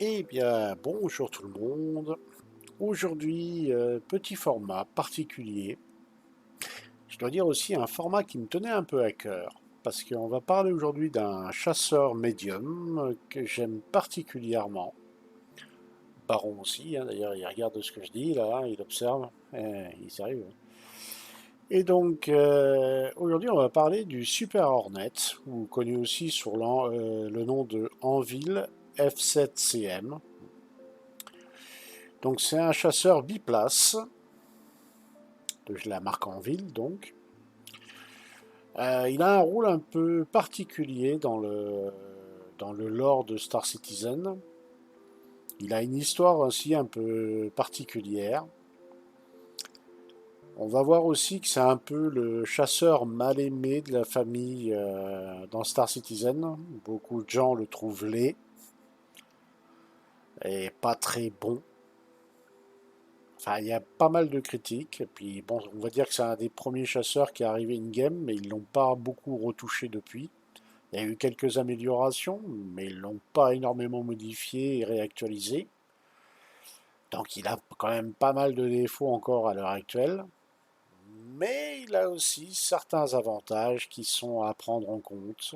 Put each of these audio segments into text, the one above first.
Eh bien, bonjour tout le monde. Aujourd'hui, petit format particulier. Je dois dire aussi un format qui me tenait un peu à cœur. Parce qu'on va parler aujourd'hui d'un chasseur médium que j'aime particulièrement. Baron aussi, hein, d'ailleurs, il regarde ce que je dis là, il observe. Il est sérieux, hein. Et donc, aujourd'hui, on va parler du Super Hornet, ou connu aussi sous le nom de Anvil F7CM. Donc, c'est un chasseur biplace de la marque Anvil donc. Il a un rôle un peu particulier dans le lore de Star Citizen. Il a une histoire aussi un peu particulière. On va voir aussi que c'est un peu le chasseur mal aimé de la famille dans Star Citizen. Beaucoup de gens le trouvent laid et pas très bon. Enfin, il y a pas mal de critiques. Et puis, bon, on va dire que c'est un des premiers chasseurs qui est arrivé in-game, mais ils l'ont pas beaucoup retouché depuis. Il y a eu quelques améliorations, mais ils l'ont pas énormément modifié et réactualisé. Donc il a quand même pas mal de défauts encore à l'heure actuelle. Mais il a aussi certains avantages qui sont à prendre en compte.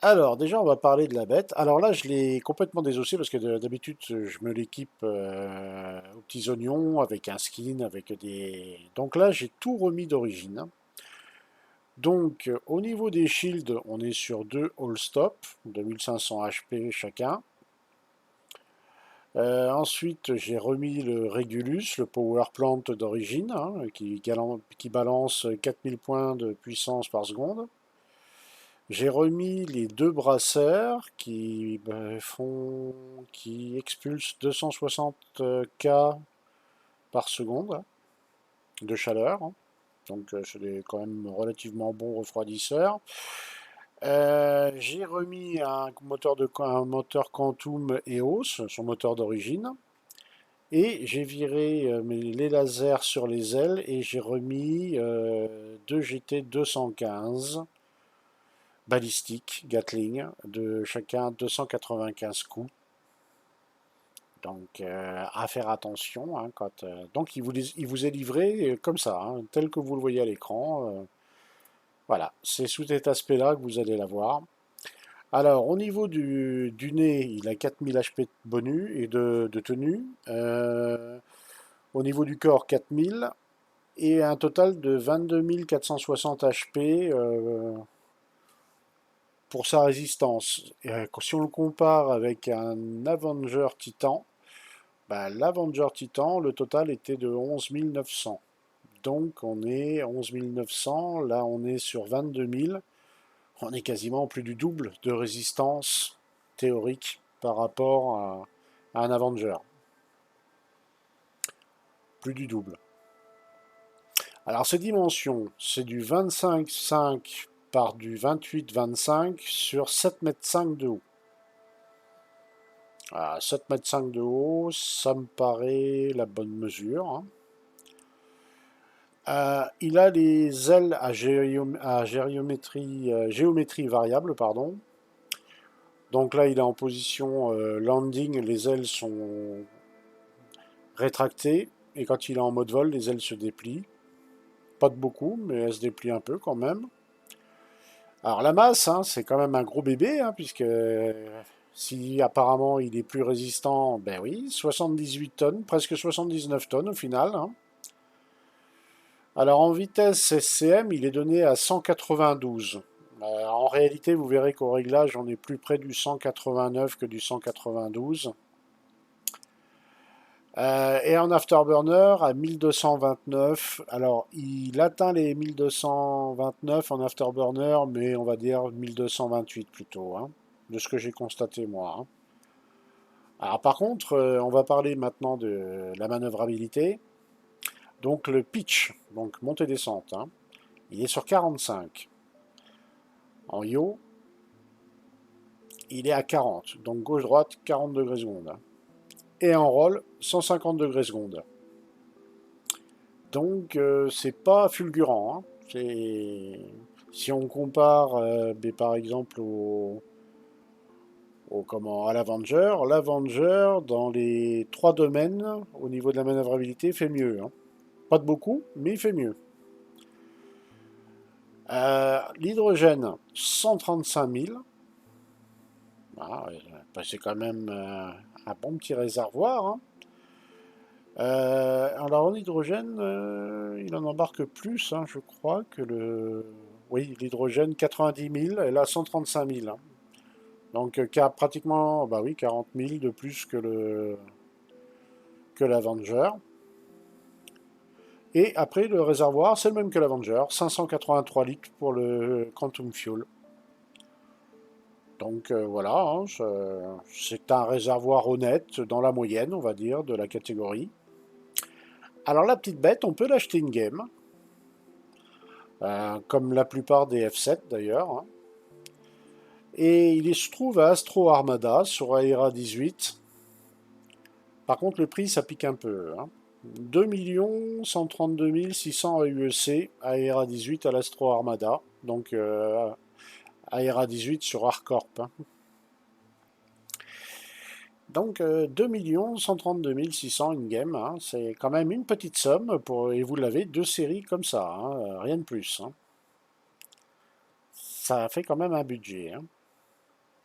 Alors déjà on va parler de la bête. Alors là je l'ai complètement désossé parce que d'habitude je me l'équipe aux petits oignons avec un skin, avec des... Donc là j'ai tout remis d'origine. Donc, au niveau des shields, on est sur deux all-stop, 2500 HP chacun. Ensuite, j'ai remis le Regulus, le Power Plant d'origine, hein, qui balance 4000 points de puissance par seconde. J'ai remis les deux brasseurs qui expulsent 260 K par seconde hein, de chaleur, hein. Donc, c'est quand même relativement bon refroidisseur. J'ai remis un moteur Quantum EOS, son moteur d'origine. Et j'ai viré les lasers sur les ailes et j'ai remis deux GT 215 balistiques Gatling de chacun 295 coups. Donc à faire attention. Hein, donc il vous est livré comme ça, hein, tel que vous le voyez à l'écran. Voilà, c'est sous cet aspect-là que vous allez l'avoir. Alors, au niveau du nez, il a 4000 HP de bonus et de tenue. Au niveau du corps, 4000. Et un total de 22 460 HP pour sa résistance. Si on le compare avec un Avenger Titan, bah, l'Avenger Titan, le total était de 11 900. Donc on est 11 900, là on est sur 22 000. On est quasiment plus du double de résistance théorique par rapport à un Avenger. Plus du double. Alors ces dimensions, c'est du 25,5 par du 28,25 sur 7,5 m de haut. À 7,5 m de haut, ça me paraît la bonne mesure, hein. Il a les ailes géométrie variable, pardon. Donc là, il est en position landing, les ailes sont rétractées. Et quand il est en mode vol, les ailes se déplient. Pas de beaucoup, mais elles se déplient un peu quand même. Alors la masse, hein, c'est quand même un gros bébé, hein, puisque si apparemment il est plus résistant, ben oui, 78 tonnes, presque 79 tonnes au final, hein. Alors en vitesse SCM, il est donné à 192. En réalité, vous verrez qu'au réglage, on est plus près du 189 que du 192. Et en afterburner à 1229. Alors, il atteint les 1229 en afterburner, mais on va dire 1228 plutôt, hein, de ce que j'ai constaté moi, hein. Alors, par contre, on va parler maintenant de la manœuvrabilité. Donc, le pitch, donc montée-descente, hein, il est sur 45. En yaw, il est à 40. Donc, gauche-droite, 40 degrés secondes, hein. Et en roll, 150 degrés secondes. Donc c'est pas fulgurant, hein. Si on compare par exemple à l'Avenger. L'Avenger, dans les 3 domaines, au niveau de la manœuvrabilité, fait mieux, hein. Pas de beaucoup, mais il fait mieux. L'hydrogène, 135 000. Ah, c'est quand même un bon petit réservoir, hein. Alors en hydrogène, il en embarque plus, hein, je crois, que le... Oui, l'hydrogène, 90 000, et là 135 000, hein. Donc pratiquement, bah oui, 40 000 de plus que l'Avenger. Et après, le réservoir, c'est le même que l'Avenger, 583 litres pour le Quantum Fuel. Donc voilà, hein, c'est un réservoir honnête dans la moyenne, on va dire, de la catégorie. Alors la petite bête, on peut l'acheter in-game, comme la plupart des F7 d'ailleurs, hein. Et il se trouve à Astro Armada sur Aera 18. Par contre, le prix, ça pique un peu, hein. 2 132 600 AUEC Aera 18 à l'Astro Armada. Donc Aera 18 sur Arcorp, hein. Donc 2 132 600 in-game, hein. C'est quand même une petite somme, et vous l'avez 2 séries comme ça, hein, rien de plus, hein. Ça fait quand même un budget, hein.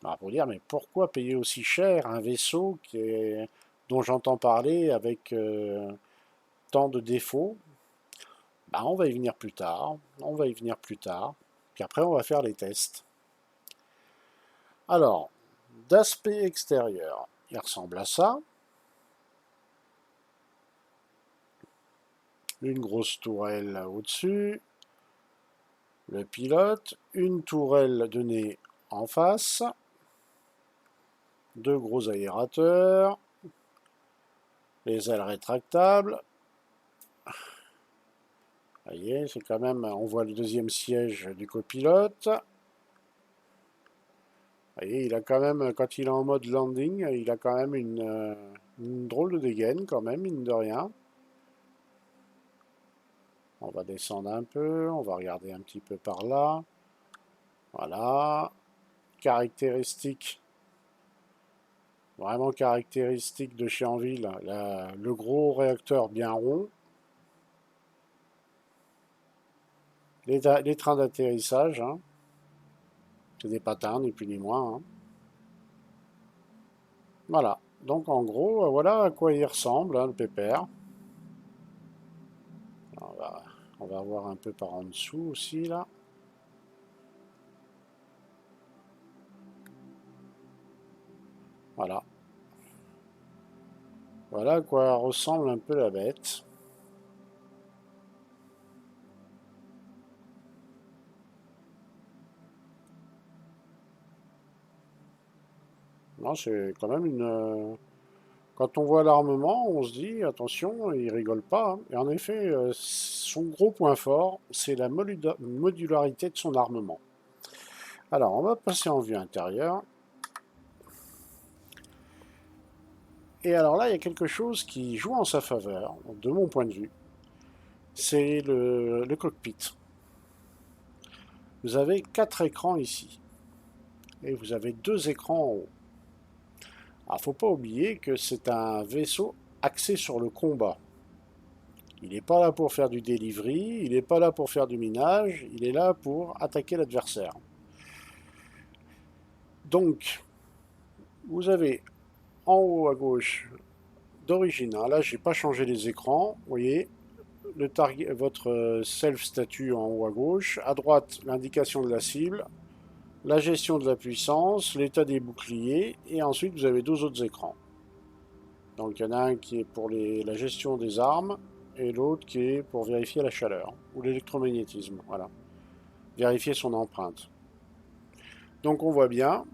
Alors, pour dire, mais pourquoi payer aussi cher un vaisseau dont j'entends parler avec tant de défauts? Bah, on va y venir plus tard, on va y venir plus tard, puis après on va faire les tests. Alors, d'aspect extérieur, il ressemble à ça. Une grosse tourelle au-dessus, le pilote, une tourelle de nez en face, 2 gros aérateurs, les ailes rétractables. Vous voyez, c'est quand même, on voit le deuxième siège du copilote. Vous voyez, il a quand même, quand il est en mode landing, il a quand même une drôle de dégaine, quand même, mine de rien. On va descendre un peu, on va regarder un petit peu par là. Voilà. Caractéristique, vraiment caractéristique de chez Anvil, le gros réacteur bien rond. Les trains d'atterrissage, hein. C'est des patins, ni plus ni moins, hein. Voilà. Donc en gros, voilà à quoi il ressemble, hein, le pépère. On va voir un peu par en dessous aussi, là. Voilà. Voilà à quoi ressemble un peu la bête. Non, c'est quand même une... Quand on voit l'armement, on se dit, attention, il rigole pas, hein. Et en effet, son gros point fort, c'est la modularité de son armement. Alors, on va passer en vue intérieure. Et alors là, il y a quelque chose qui joue en sa faveur, de mon point de vue. C'est le cockpit. Vous avez 4 écrans ici. Et vous avez 2 écrans en haut. Alors, faut pas oublier que c'est un vaisseau axé sur le combat. Il n'est pas là pour faire du delivery, il n'est pas là pour faire du minage, il est là pour attaquer l'adversaire. Donc, vous avez en haut à gauche d'origine, là j'ai pas changé les écrans, vous voyez, votre self-statut en haut à gauche, à droite l'indication de la cible, la gestion de la puissance, l'état des boucliers, et ensuite vous avez 2 autres écrans. Donc il y en a un qui est pour la gestion des armes, et l'autre qui est pour vérifier la chaleur, ou l'électromagnétisme, voilà. Vérifier son empreinte. Donc on voit bien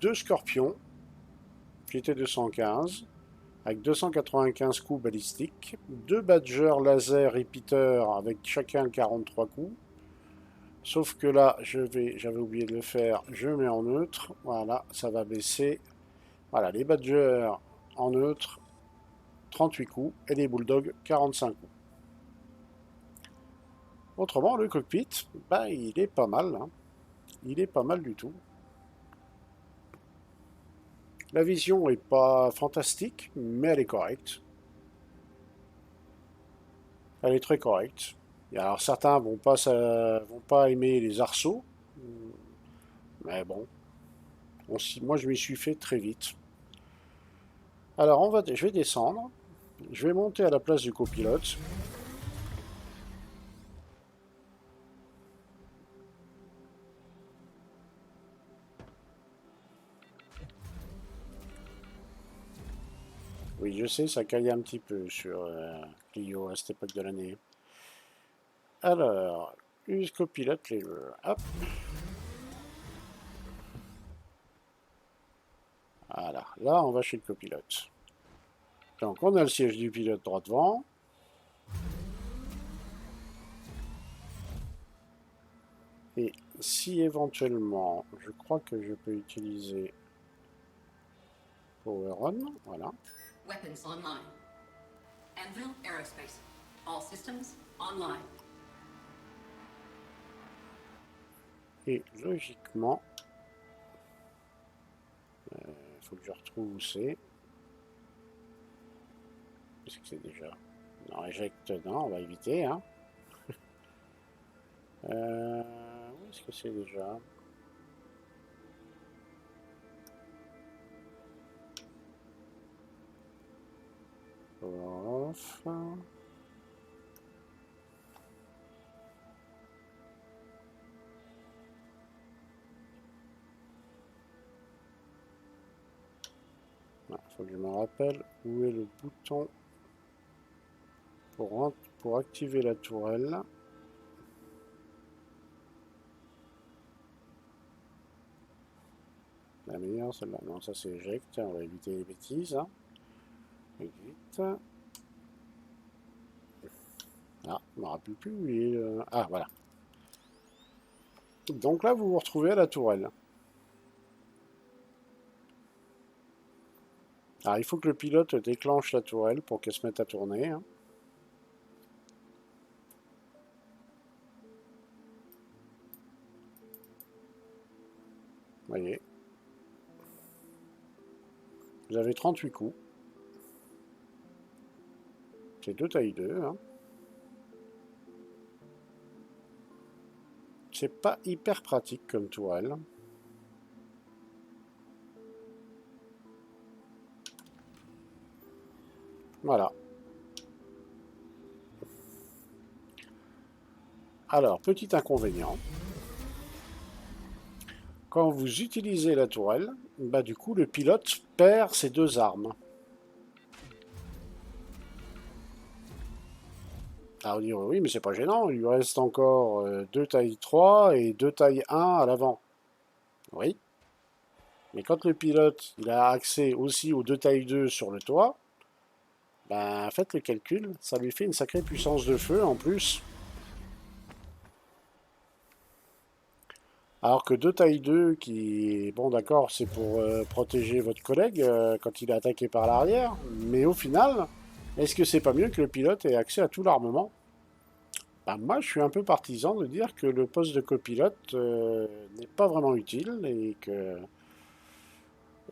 2 Scorpions, GT215, avec 295 coups balistiques, 2 Badger laser repeater avec chacun 43 coups. Sauf que là, j'avais oublié de le faire, je mets en neutre, voilà, ça va baisser. Voilà, les Badgers en neutre, 38 coups, et les Bulldogs, 45 coups. Autrement, le cockpit, il est pas mal, hein. Il est pas mal du tout. La vision est pas fantastique, mais elle est correcte. Elle est très correcte. Et alors certains vont pas aimer les arceaux, mais bon, moi je m'y suis fait très vite. Alors je vais descendre, je vais monter à la place du copilote. Oui, je sais, ça caille un petit peu sur Clio à cette époque de l'année. Alors, use copilote lever. Hop. Voilà, là on va chez le copilote. Donc on a le siège du pilote droit devant. Et si éventuellement, je crois que je peux utiliser Power On, voilà. Weapons online. Anvil Aerospace. All systems online. Et logiquement, il faut que je retrouve où c'est. Qu'est-ce que c'est déjà? Non, éjecte, non, on va éviter. Hein. Où est-ce que c'est déjà? Off. Il faut que je me rappelle où est le bouton pour activer la tourelle. La meilleure, celle-là. Non, ça c'est éjecte. On va éviter les bêtises. Hein. Vite. Ah, je ne me rappelle plus où il est. Ah, voilà. Donc là, vous vous retrouvez à la tourelle. Alors, il faut que le pilote déclenche la tourelle pour qu'elle se mette à tourner. Hein. Voyez. Vous avez 38 coups. C'est 2 tailles 2. Hein. C'est pas hyper pratique comme tourelle. Voilà. Alors, petit inconvénient. Quand vous utilisez la tourelle, bah du coup, le pilote perd ses 2 armes. Alors, vous dire oui, mais c'est pas gênant, il lui reste encore 2 tailles 3 et 2 tailles 1 à l'avant. Oui. Mais quand le pilote il a accès aussi aux 2 tailles 2 sur le toit, ben faites le calcul, ça lui fait une sacrée puissance de feu en plus. Alors que 2 tailles 2 qui, bon d'accord, c'est pour protéger votre collègue quand il est attaqué par l'arrière, mais au final, est-ce que c'est pas mieux que le pilote ait accès à tout l'armement? Ben, moi, je suis un peu partisan de dire que le poste de copilote n'est pas vraiment utile et que...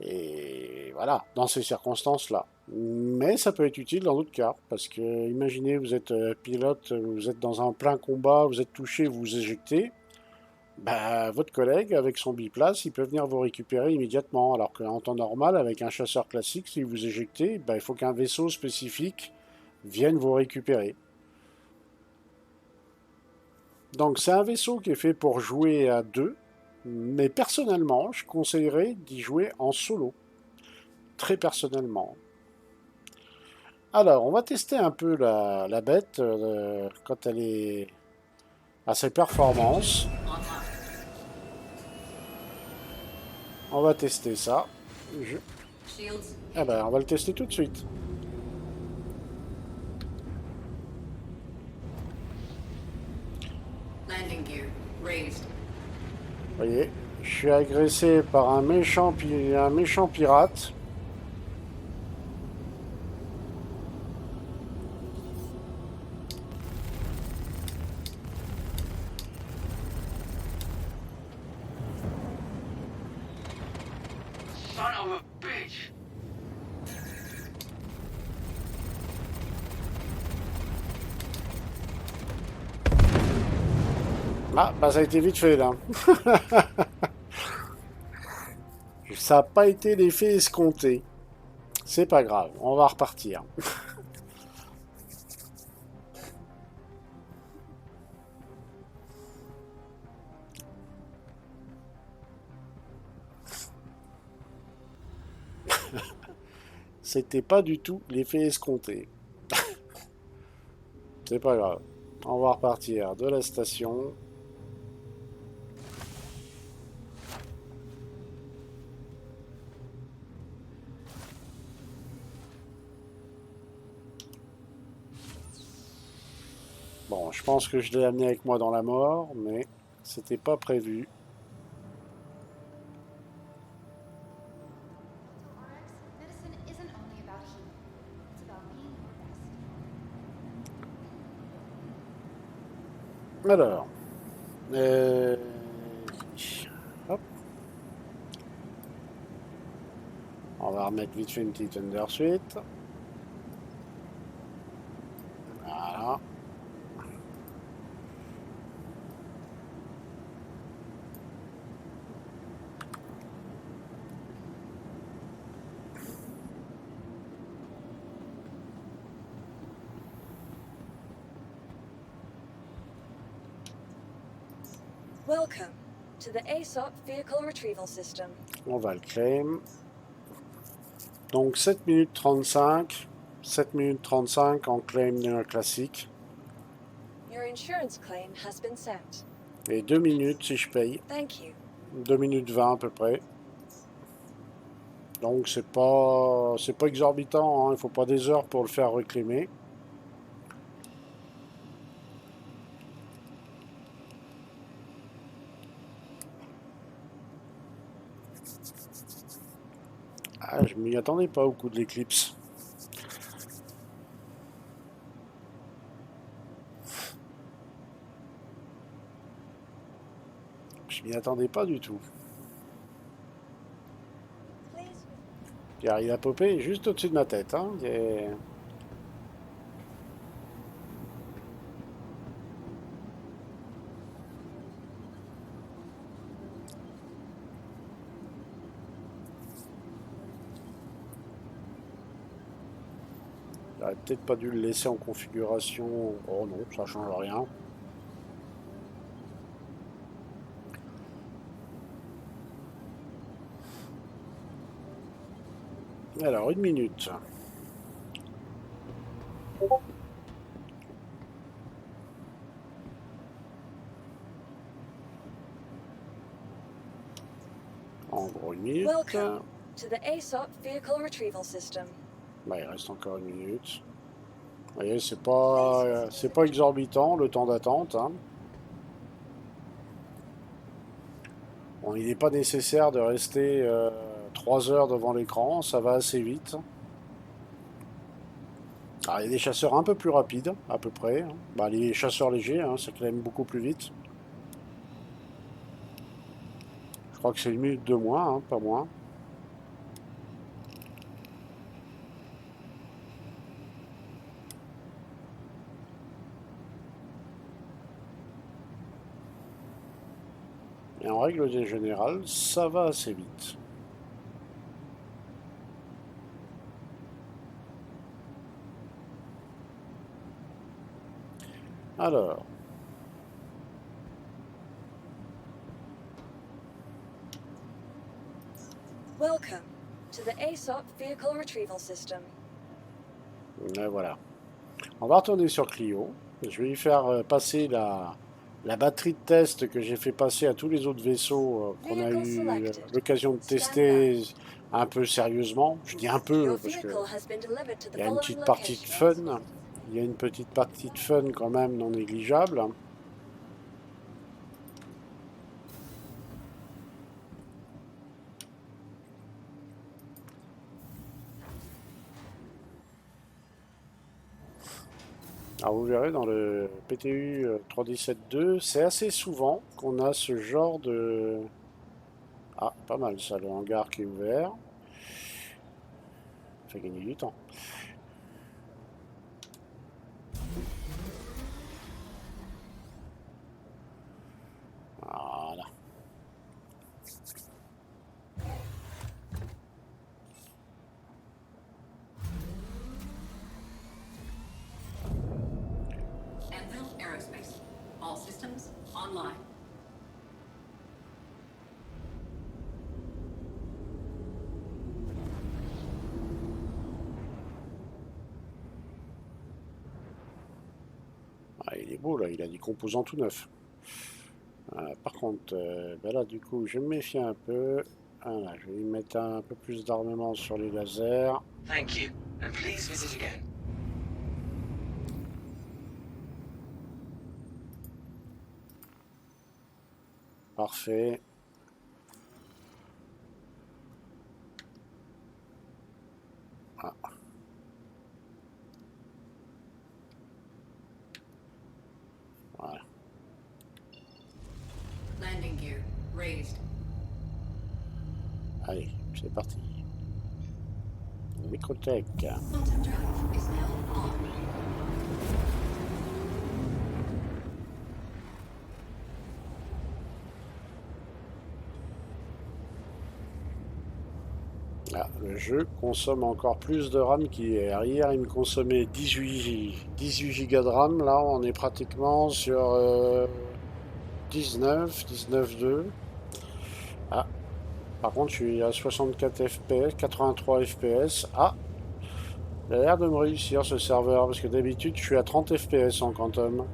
Et voilà, dans ces circonstances-là. Mais ça peut être utile dans d'autres cas, parce que imaginez, vous êtes pilote, vous êtes dans un plein combat, vous êtes touché, vous vous éjectez, bah, votre collègue, avec son biplace, il peut venir vous récupérer immédiatement, alors qu'en temps normal, avec un chasseur classique, si vous éjectez, bah, il faut qu'un vaisseau spécifique vienne vous récupérer. Donc c'est un vaisseau qui est fait pour jouer à deux, mais personnellement, je conseillerais d'y jouer en solo. Très personnellement. Alors, on va tester un peu la bête quand elle est à ses performances. On va tester ça. Eh ben, on va le tester tout de suite. Vous voyez, je suis agressé par un méchant pirate. Ah, bah ça a été vite fait là. Ça n'a pas été l'effet escompté. C'est pas grave, on va repartir. C'était pas du tout l'effet escompté. C'est pas grave. On va repartir de la station. Bon, je pense que je l'ai amené avec moi dans la mort, mais c'était pas prévu. RX, medicine isn't only about healing. It's about being your best. Alors, euh, hop. On va remettre vite fait une petite undersuite. Voilà. Welcome to the ASOP Vehicle Retrieval System. On va le claim. Donc 7 minutes 35. 7 minutes 35 en claim classique. Your insurance claim has been sent. Et 2 minutes si je paye. Thank you. 2 minutes 20 à peu près. Donc c'est pas exorbitant, hein. Il faut pas des heures pour le faire reclaimer. Ah, je m'y attendais pas au coup de l'éclipse. Je m'y attendais pas du tout. Please. Car il a popé juste au-dessus de ma tête. Hein. J'aurais peut-être pas dû le laisser en configuration. Oh non, ça change rien. Alors, 1 minute. En gros, 1 minute. Welcome to the ASOP Vehicle Retrieval System. Bah, il reste encore 1 minute. Vous voyez, c'est pas exorbitant le temps d'attente. Hein. Bon, il n'est pas nécessaire de rester 3 heures devant l'écran, ça va assez vite. Alors, il y a des chasseurs un peu plus rapides, à peu près. Hein. Bah, les chasseurs légers, hein, ça clame beaucoup plus vite. Je crois que c'est 1 minute de moins, hein, pas moins. Et en règle générale, ça va assez vite. Alors, Welcome to the ASOP Vehicle Retrieval System. et voilà. On va retourner sur Clio. Je vais lui faire passer la batterie de test que j'ai fait passer à tous les autres vaisseaux qu'on a eu l'occasion de tester un peu sérieusement. Je dis un peu Your parce que vehicle has been delivered to the il y a une following petite partie de locations. fun. Il y a une petite partie de fun quand même non négligeable. Alors vous verrez dans le PTU 317.2, c'est assez souvent qu'on a ce genre de... Ah, pas mal ça, le hangar qui est ouvert. Ça fait gagner du temps. systems online. Ah, il est beau là, il a des composants tout neufs. Par contre, ben là du coup, je me méfie un peu. Voilà, je vais y mettre un peu plus d'armement sur les lasers. Thank you, and please visit again. Parfait. Ah. Voilà. Landing gear raised. Allez, c'est parti. Microtech. Quantum drive is now on. Ah, le jeu consomme encore plus de RAM qu'hier. Hier, il me consommait 18 Go de RAM. Là, on est pratiquement sur 19,2. Ah, par contre, je suis à 64 FPS, 83 FPS. Ah, il a l'air de me réussir ce serveur, parce que d'habitude, je suis à 30 FPS en Quantum.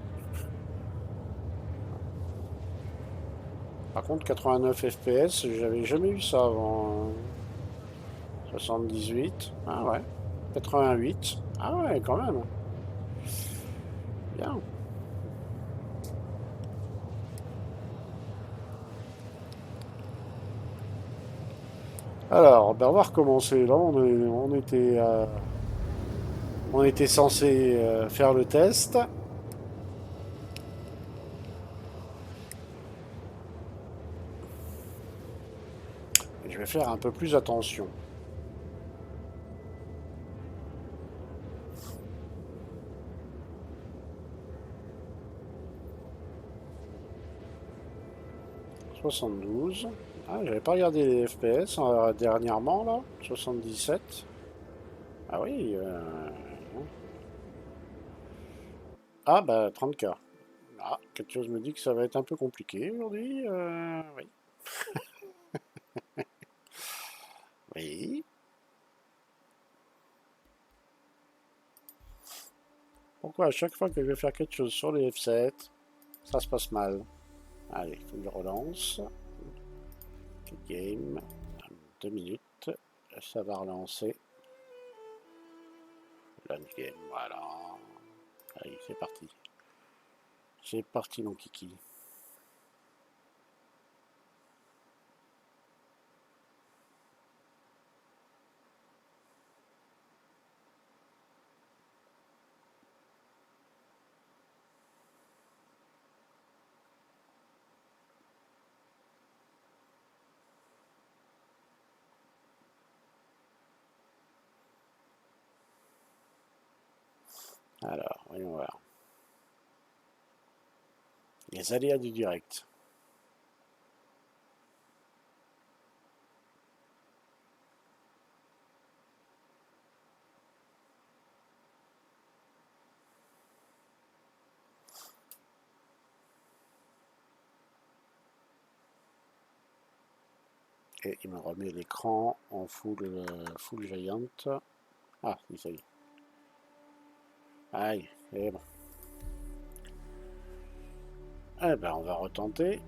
Par contre, 89 FPS, j'avais jamais eu ça avant. 78. Ah ouais. 88. Ah ouais, quand même. Bien. Alors, ben on va recommencer. Là, on était censé faire le test. Et je vais faire un peu plus attention. « 72. Ah, j'avais pas regardé les FPS dernièrement, là. 77. Ah oui. Ah, bah, 30K. Ah, quelque chose me dit que ça va être un peu compliqué aujourd'hui. Oui. Oui. Pourquoi à chaque fois que je vais faire quelque chose sur les F7, ça se passe mal? Allez, il faut que je relance. Game. 2 minutes. Ça va relancer. Launch game, voilà. Allez, c'est parti. C'est parti, mon kiki. Alors, voyons voir. Les aléas du direct. Et il me remet l'écran en full giant. Ah, oui, ça y est. Aïe, c'est bon. Eh ben, on va retenter.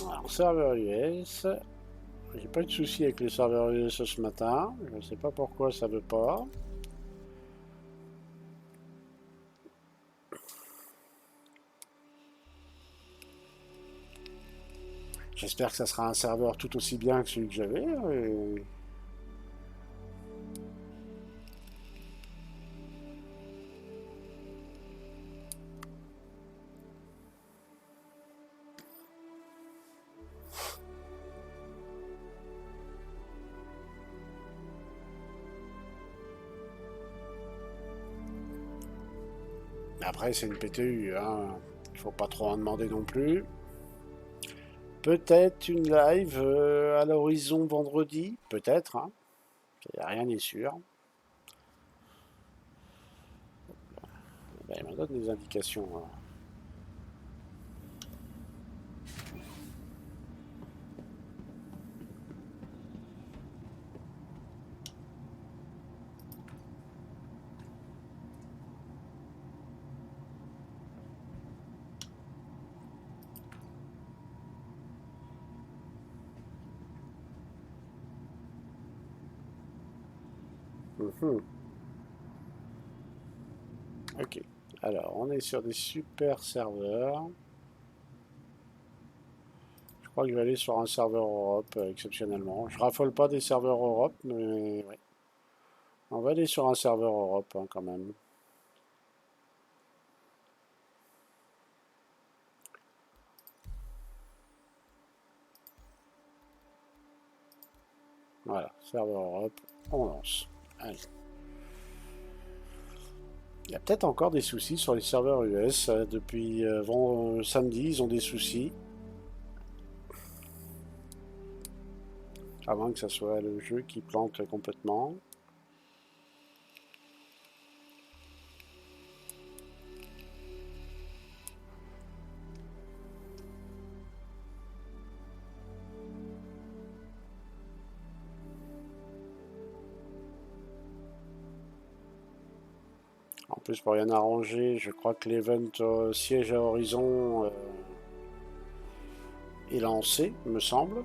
Alors, serveur US. J'ai pas eu de soucis avec les serveurs US ce matin. Je ne sais pas pourquoi ça veut pas. J'espère que ça sera un serveur tout aussi bien que celui que j'avais. Après, c'est une PTU, hein. Il faut pas trop en demander non plus. Peut-être une live à l'horizon vendredi, peut-être, hein. Rien n'est sûr. Ben, il me donne des indications. Mhm. Ok. Alors, on est sur des super serveurs. Je crois que je vais aller sur un serveur Europe, exceptionnellement. Je raffole pas des serveurs Europe, mais ouais. On va aller sur un serveur Europe, hein, quand même. Voilà, serveur Europe, on lance. Allez. Il y a peut-être encore des soucis sur les serveurs US. Depuis samedi, ils ont des soucis. Avant que ce soit le jeu qui plante complètement. En plus, pour rien arranger, je crois que l'event siège à Horizon est lancé, me semble.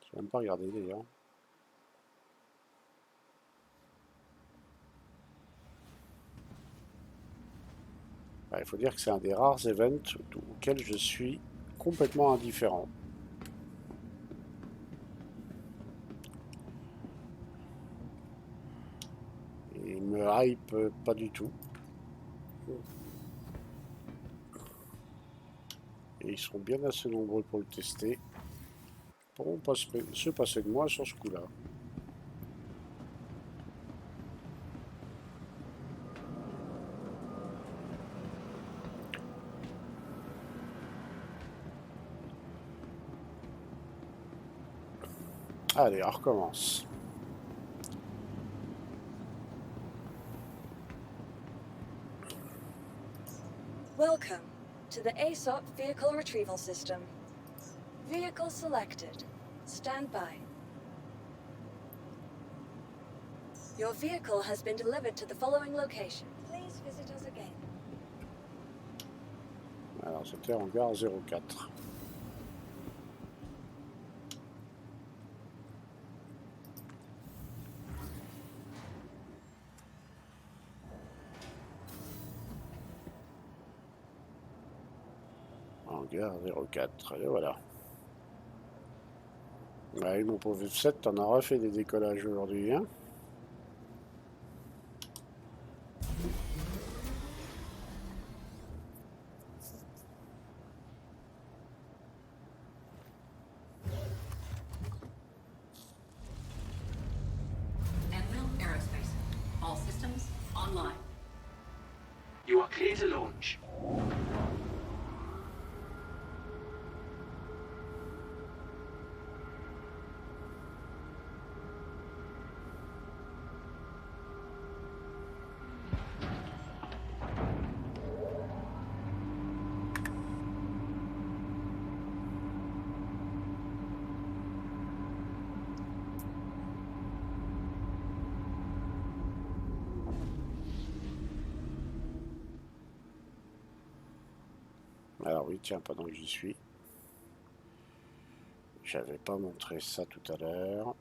Je vais même pas regarder d'ailleurs. Il faut dire que c'est un des rares events auxquels je suis complètement indifférent. Et il me hype pas du tout. Et ils seront bien assez nombreux pour le tester. Ils pourront pas se passer de moi sur ce coup-là. Allez, on recommence. Welcome to the ASOP Vehicle Retrieval System. Vehicle selected. Stand by. Your vehicle has been delivered to the following location. Please visit us again. Alors, c'était en gare 04. En gare 04, et voilà. Ouais, mon pauvre F7, t'en as refait des décollages aujourd'hui, hein? Enfield Aerospace. All systems online. You are clear to launch. Alors oui, tiens, pendant que j'y suis. J'avais pas montré ça tout à l'heure.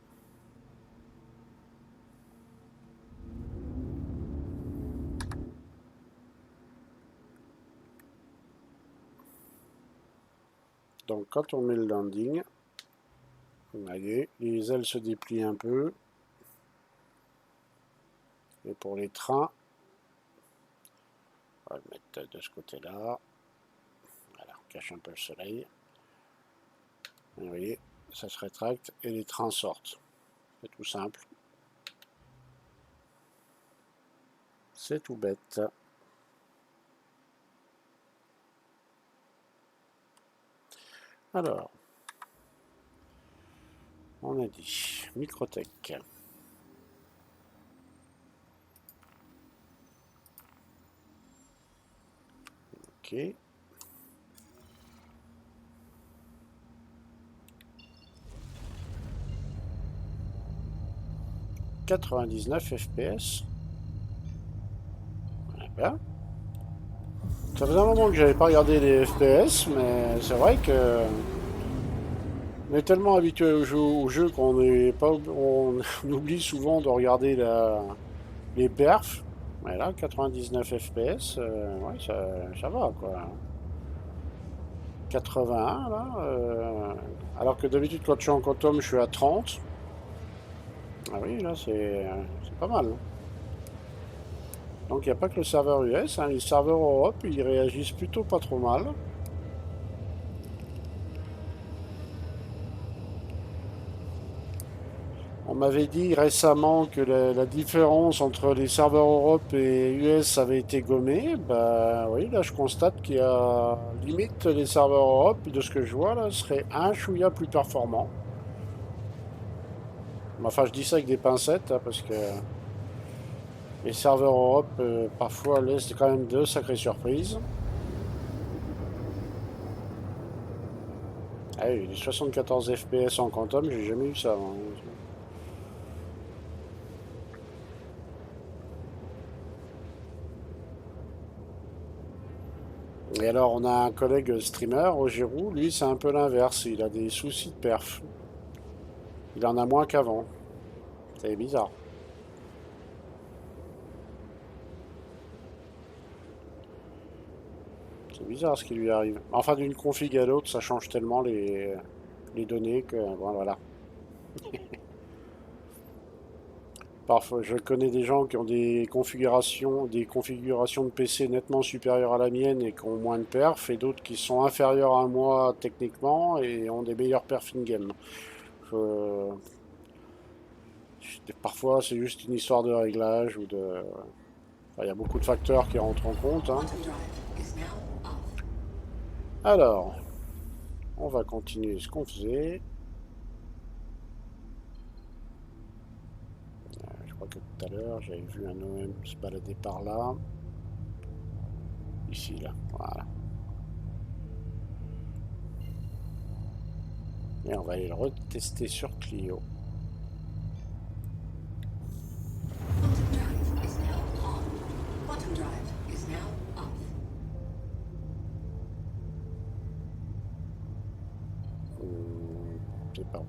Donc quand on met le landing, vous voyez, les ailes se déplient un peu. Et pour les trains, on va le mettre de ce côté-là. Voilà, on cache un peu le soleil. Et vous voyez, ça se rétracte et les trains sortent. C'est tout simple. C'est tout bête. Alors, on a dit Microtech. Ok. « 99 FPS. » Voilà. Ça faisait un moment que j'avais pas regardé les FPS, mais c'est vrai que On est tellement habitué au jeu qu'on est pas, on oublie souvent de regarder les perfs. Mais là, 99 FPS, ouais, ça va quoi. 81 là, alors que d'habitude quand je suis en quantum, je suis à 30. Ah oui, là c'est pas mal, hein. Donc il n'y a pas que le serveur US, hein, les serveurs Europe, ils réagissent plutôt pas trop mal. On m'avait dit récemment que la différence entre les serveurs Europe et US avait été gommée. Bah oui, là je constate qu'il y a limite les serveurs Europe, de ce que je vois là, seraient un chouïa plus performants. Enfin, je dis ça avec des pincettes, hein, parce que les serveurs Europe parfois laissent quand même de sacrées surprises. Ah oui, les 74 FPS en quantum, j'ai jamais eu ça, hein. Et alors, on a un collègue streamer, Roger Roux, lui, c'est un peu l'inverse. Il a des soucis de perf. Il en a moins qu'avant. C'est bizarre. C'est bizarre ce qui lui arrive. Enfin, d'une config à l'autre, ça change tellement les données que, bon, voilà. Parfois, je connais des gens qui ont des configurations de PC nettement supérieures à la mienne et qui ont moins de perf, et d'autres qui sont inférieurs à moi techniquement et ont des meilleurs perfs in-game. Je- Parfois, c'est juste une histoire de réglage ou de... Enfin, il y a beaucoup de facteurs qui rentrent en compte, hein. Quantum drive is now off. Alors, on va continuer ce qu'on faisait. Je crois que tout à l'heure, j'avais vu un OM se balader par là. Ici, là. Voilà. Et on va aller le retester sur Clio. Quantum drive is now on. Quantum drive is now off. C'est par où?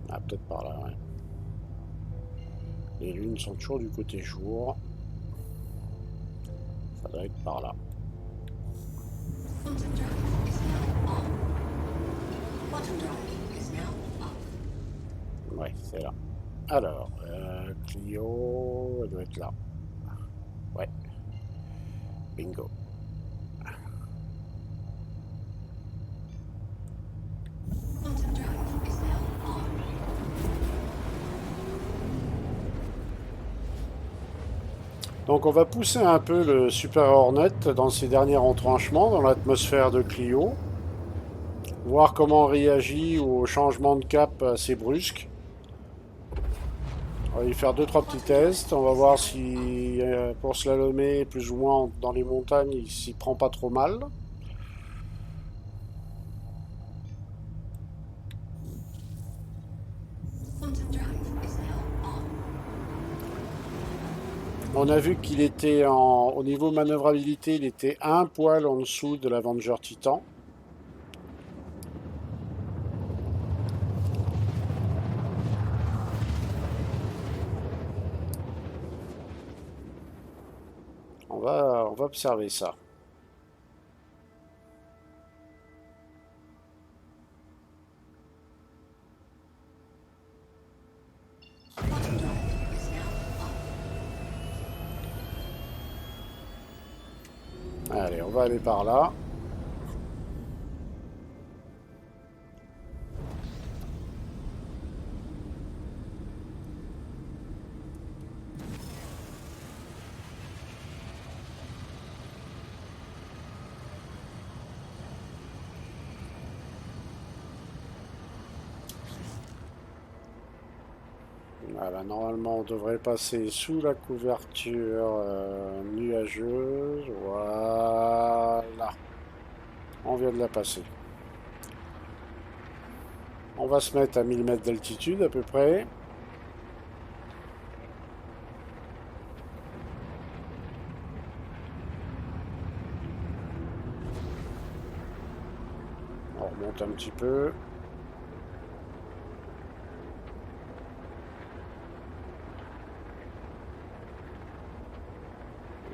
Ah, peut-être par là, ouais. Les lunes sont toujours du côté jour. Ça doit être par là. Quantum drive is now on. Quantum drive is now off. Ouais, c'est là. Alors, Clio, elle doit être là. Ouais. Bingo. Quantum drive is now on. Donc on va pousser un peu le Super Hornet dans ses derniers retranchements dans l'atmosphère de Clio. Voir comment on réagit au changement de cap assez brusque. On va y faire 2-3 petits tests. On va voir si pour slalomer plus ou moins dans les montagnes, il s'y prend pas trop mal. Quantum drive is now on. On a vu qu'il était au niveau manœuvrabilité, il était un poil en dessous de l'Avenger Titan. On va observer ça. Quantum drive is now off. Allez, on va aller par là. Voilà, normalement on devrait passer sous la couverture nuageuse. Voilà. On vient de la passer. On va se mettre à 1000 mètres d'altitude à peu près. On monte un petit peu.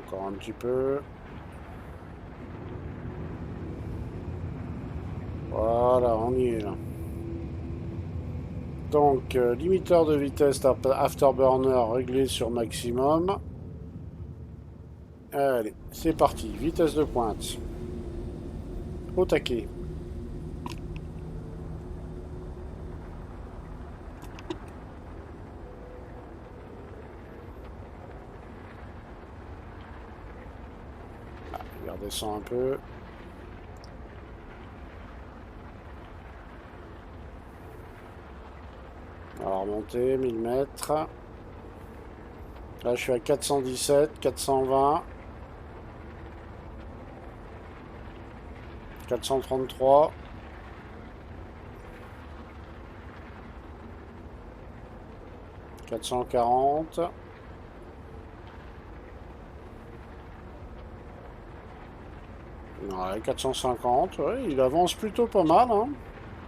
Encore un petit peu. Voilà, on y est là. Donc, limiteur de vitesse Afterburner réglé sur maximum. Allez, c'est parti. Vitesse de pointe. Au taquet. Ah, il redescend un peu. On va remonter, 1000 mètres. Là, je suis à 417, 420. 433. 440. Ouais, 450. Ouais, il avance plutôt pas mal, hein.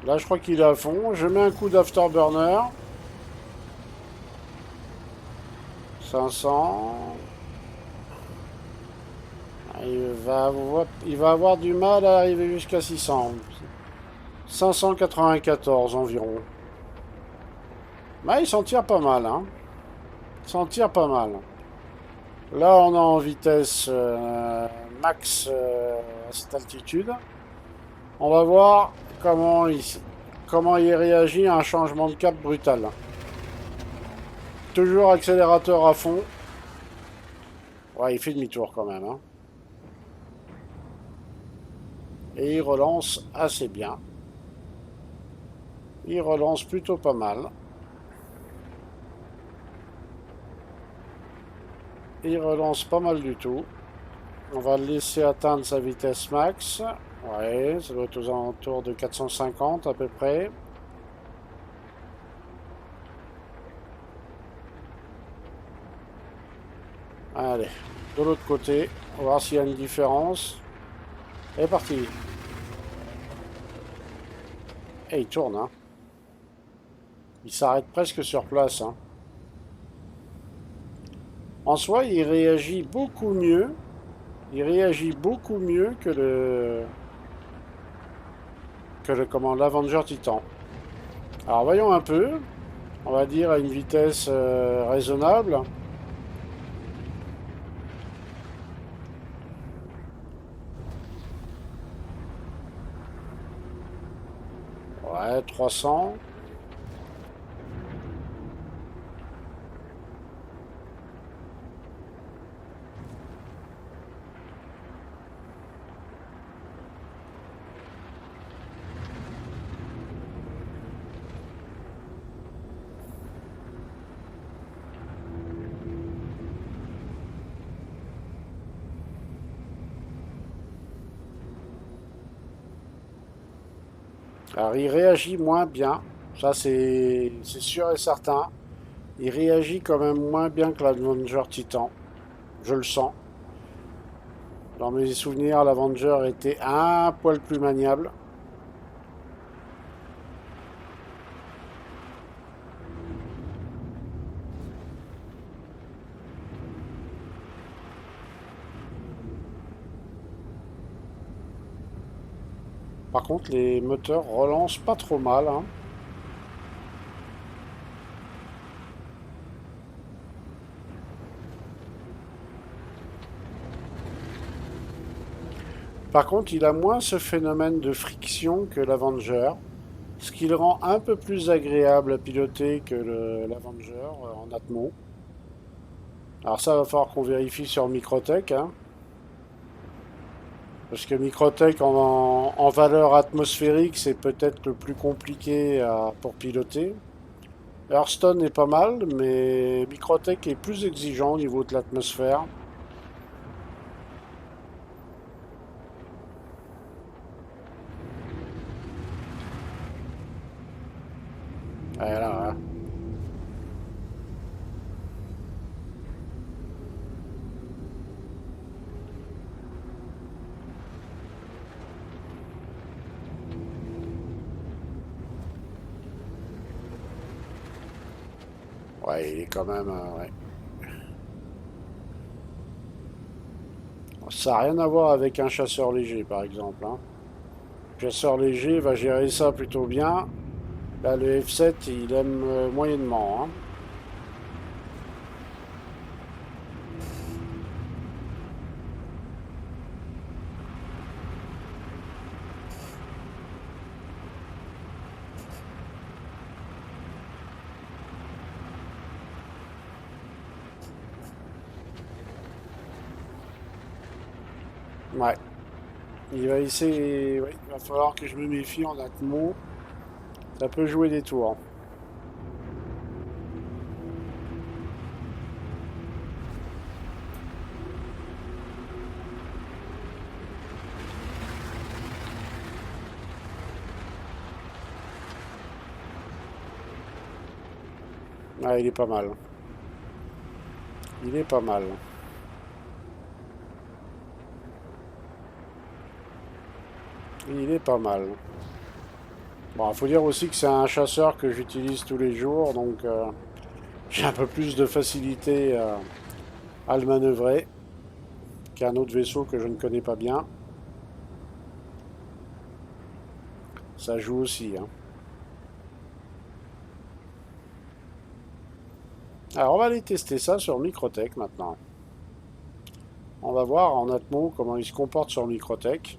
Là, je crois qu'il est à fond. Je mets un coup d'afterburner. 500. Il va avoir du mal à arriver jusqu'à 600. 594 environ. Bah, il s'en tire pas mal, hein. Il s'en tire pas mal. Là, on est en vitesse max à cette altitude. On va voir comment il réagit à un changement de cap brutal. Toujours accélérateur à fond. Ouais, il fait demi-tour quand même, hein. Et il relance assez bien. Il relance plutôt pas mal. Il relance pas mal du tout. On va le laisser atteindre sa vitesse max. Ouais, ça doit être aux alentours de 450 à peu près. Allez, de l'autre côté, on va voir s'il y a une différence. Et parti. Et il tourne, hein. Il s'arrête presque sur place, hein. En soi, il réagit beaucoup mieux. Il réagit beaucoup mieux que l'Avenger Titan. Alors voyons un peu. On va dire à une vitesse raisonnable. Ouais, 300. Alors il réagit moins bien, ça c'est sûr et certain. Il réagit quand même moins bien que l'Avenger Titan, je le sens. Dans mes souvenirs, l'Avenger était un poil plus maniable. Par contre, les moteurs relancent pas trop mal, hein. Par contre, il a moins ce phénomène de friction que l'Avenger, ce qui le rend un peu plus agréable à piloter que l'Avenger en Atmo. Alors ça, va falloir qu'on vérifie sur Microtech, hein. Parce que Microtech en valeur atmosphérique, c'est peut-être le plus compliqué pour piloter. Hearthstone est pas mal, mais Microtech est plus exigeant au niveau de l'atmosphère. Voilà, hein. Ouais, il est quand même... ouais. Ça n'a rien à voir avec un chasseur léger, par exemple. Hein. Le chasseur léger va gérer ça plutôt bien. Là, le F7, il aime moyennement. Hein. Ouais. Il va essayer... ouais, il va falloir que je me méfie en Atmo. Ça peut jouer des tours. Ah, il est pas mal. Il est pas mal. Il est pas mal. Bon, il faut dire aussi que c'est un chasseur que j'utilise tous les jours, donc j'ai un peu plus de facilité à le manœuvrer qu'un autre vaisseau que je ne connais pas bien. Ça joue aussi. Hein. Alors on va aller tester ça sur Microtech maintenant. On va voir en Atmo comment il se comporte sur Microtech.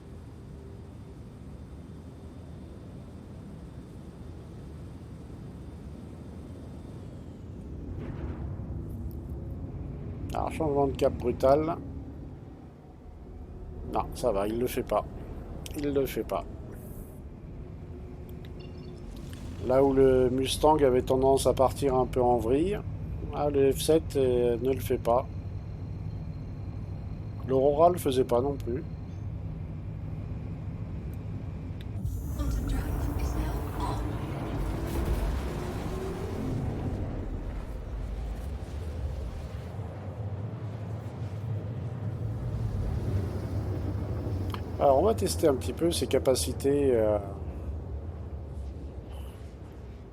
Alors changement de cap brutal. Non, ça va, il le fait pas. Il le fait pas. Là où le Mustang avait tendance à partir un peu en vrille, le F7 ne le fait pas. L'Aurora le faisait pas non plus. Quantum drive is now on. Alors on va tester un petit peu ses capacités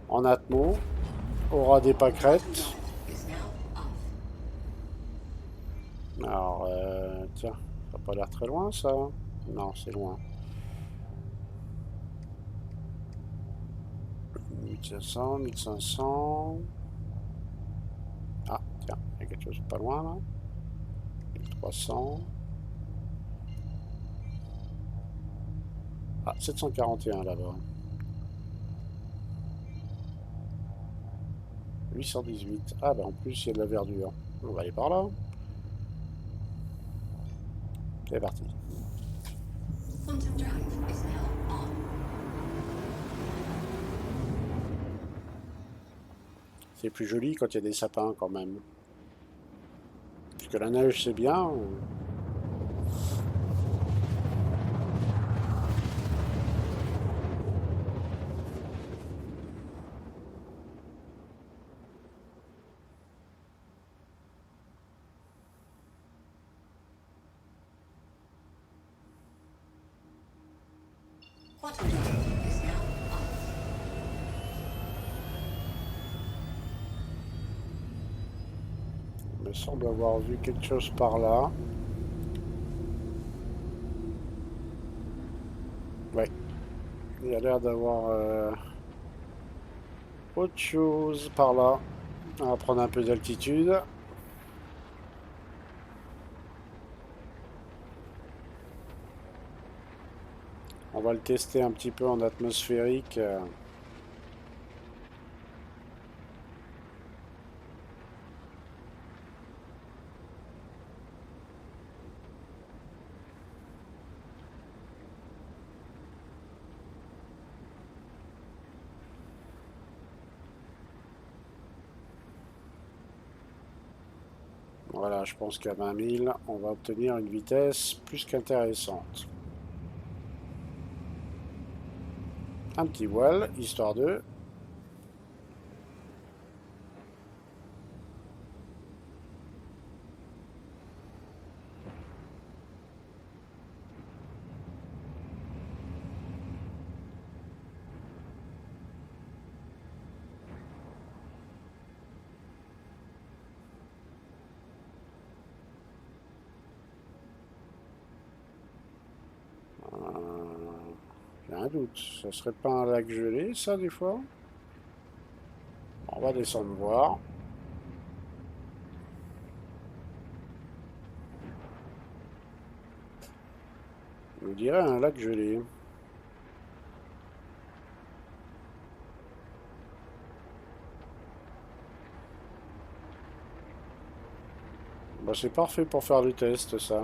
en Atmo. Aura des pâquerettes. Is now off. Alors tiens, ça n'a pas l'air très loin ça. Non, c'est loin. 1500, 1500. Ah, tiens, il y a quelque chose pas loin là. 1300. Ah, 741 là-bas. 818. Ah, bah en plus, il y a de la verdure. On va aller par là. C'est parti. Quantum drive is now on. C'est plus joli quand il y a des sapins quand même. Puisque la neige, c'est bien. Quantum drive is now off. Il me semble avoir vu quelque chose par là. Ouais. Il y a l'air d'avoir autre chose par là. On va prendre un peu d'altitude. On va le tester un petit peu en atmosphérique. Voilà, je pense qu'à 20 000, on va obtenir une vitesse plus qu'intéressante. Un petit voile, histoire de... un doute. Ça serait pas un lac gelé, ça, des fois? On va descendre voir. On dirait un lac gelé. Bah, c'est parfait pour faire le test, ça.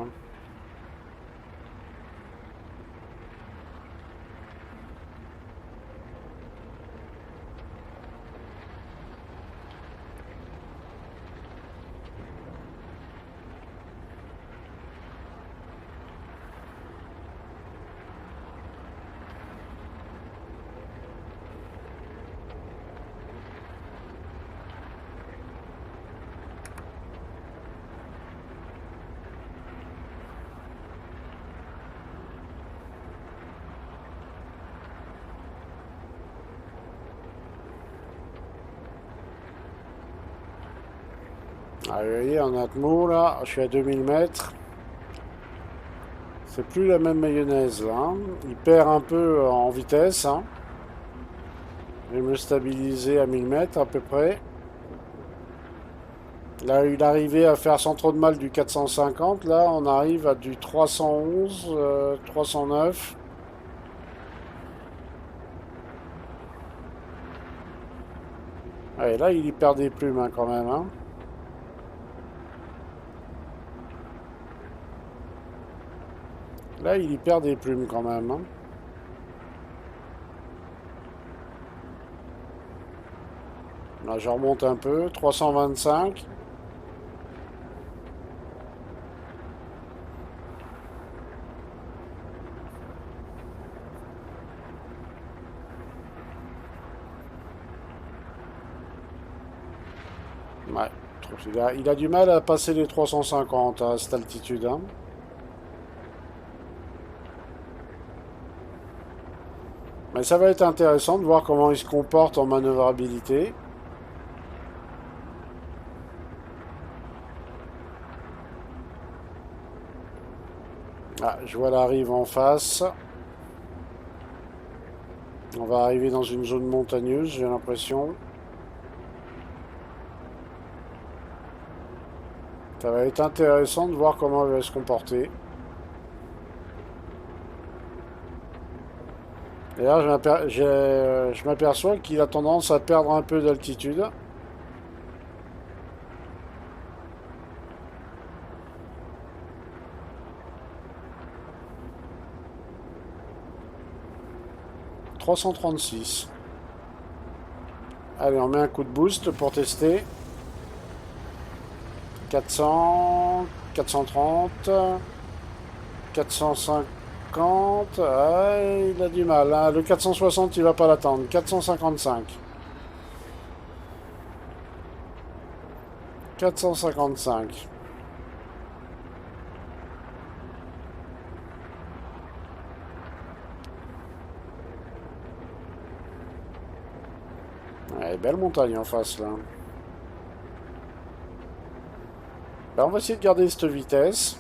Ah, vous voyez, en atmo, là, je suis à 2000 mètres. C'est plus la même mayonnaise, là. Hein. Il perd un peu en vitesse. Hein. Je vais me stabiliser à 1000 mètres, à peu près. Là, il arrivait à faire sans trop de mal du 450. Là, on arrive à du 311, 309. Ouais, là, il y perd des plumes, hein, quand même. Hein. Là, il y perd des plumes, quand même. Hein. Là, je remonte un peu. 325. Ouais, il a du mal à passer les 350 à cette altitude. Hein. Mais ça va être intéressant de voir comment il se comporte en manœuvrabilité. Ah, je vois la rive en face. On va arriver dans une zone montagneuse, j'ai l'impression. Ça va être intéressant de voir comment elle va se comporter. D'ailleurs, je m'aperçois qu'il a tendance à perdre un peu d'altitude. « 336. Allez, on met un coup de boost pour tester. 400, 430, 450, ah, il a du mal. Hein. Le 460, il va pas l'attendre. 455. 455. Ouais, belle montagne en face là. Ben, on va essayer de garder cette vitesse.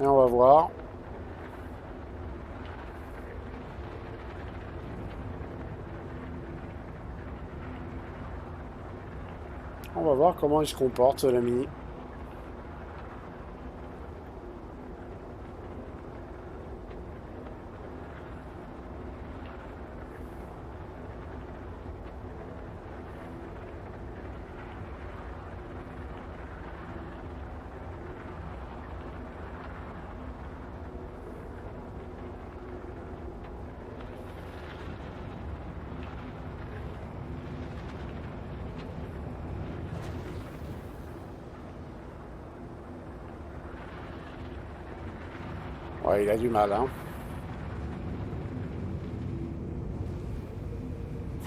Et on va voir. On va voir comment il se comporte l'ami. Ouais, il a du mal, hein.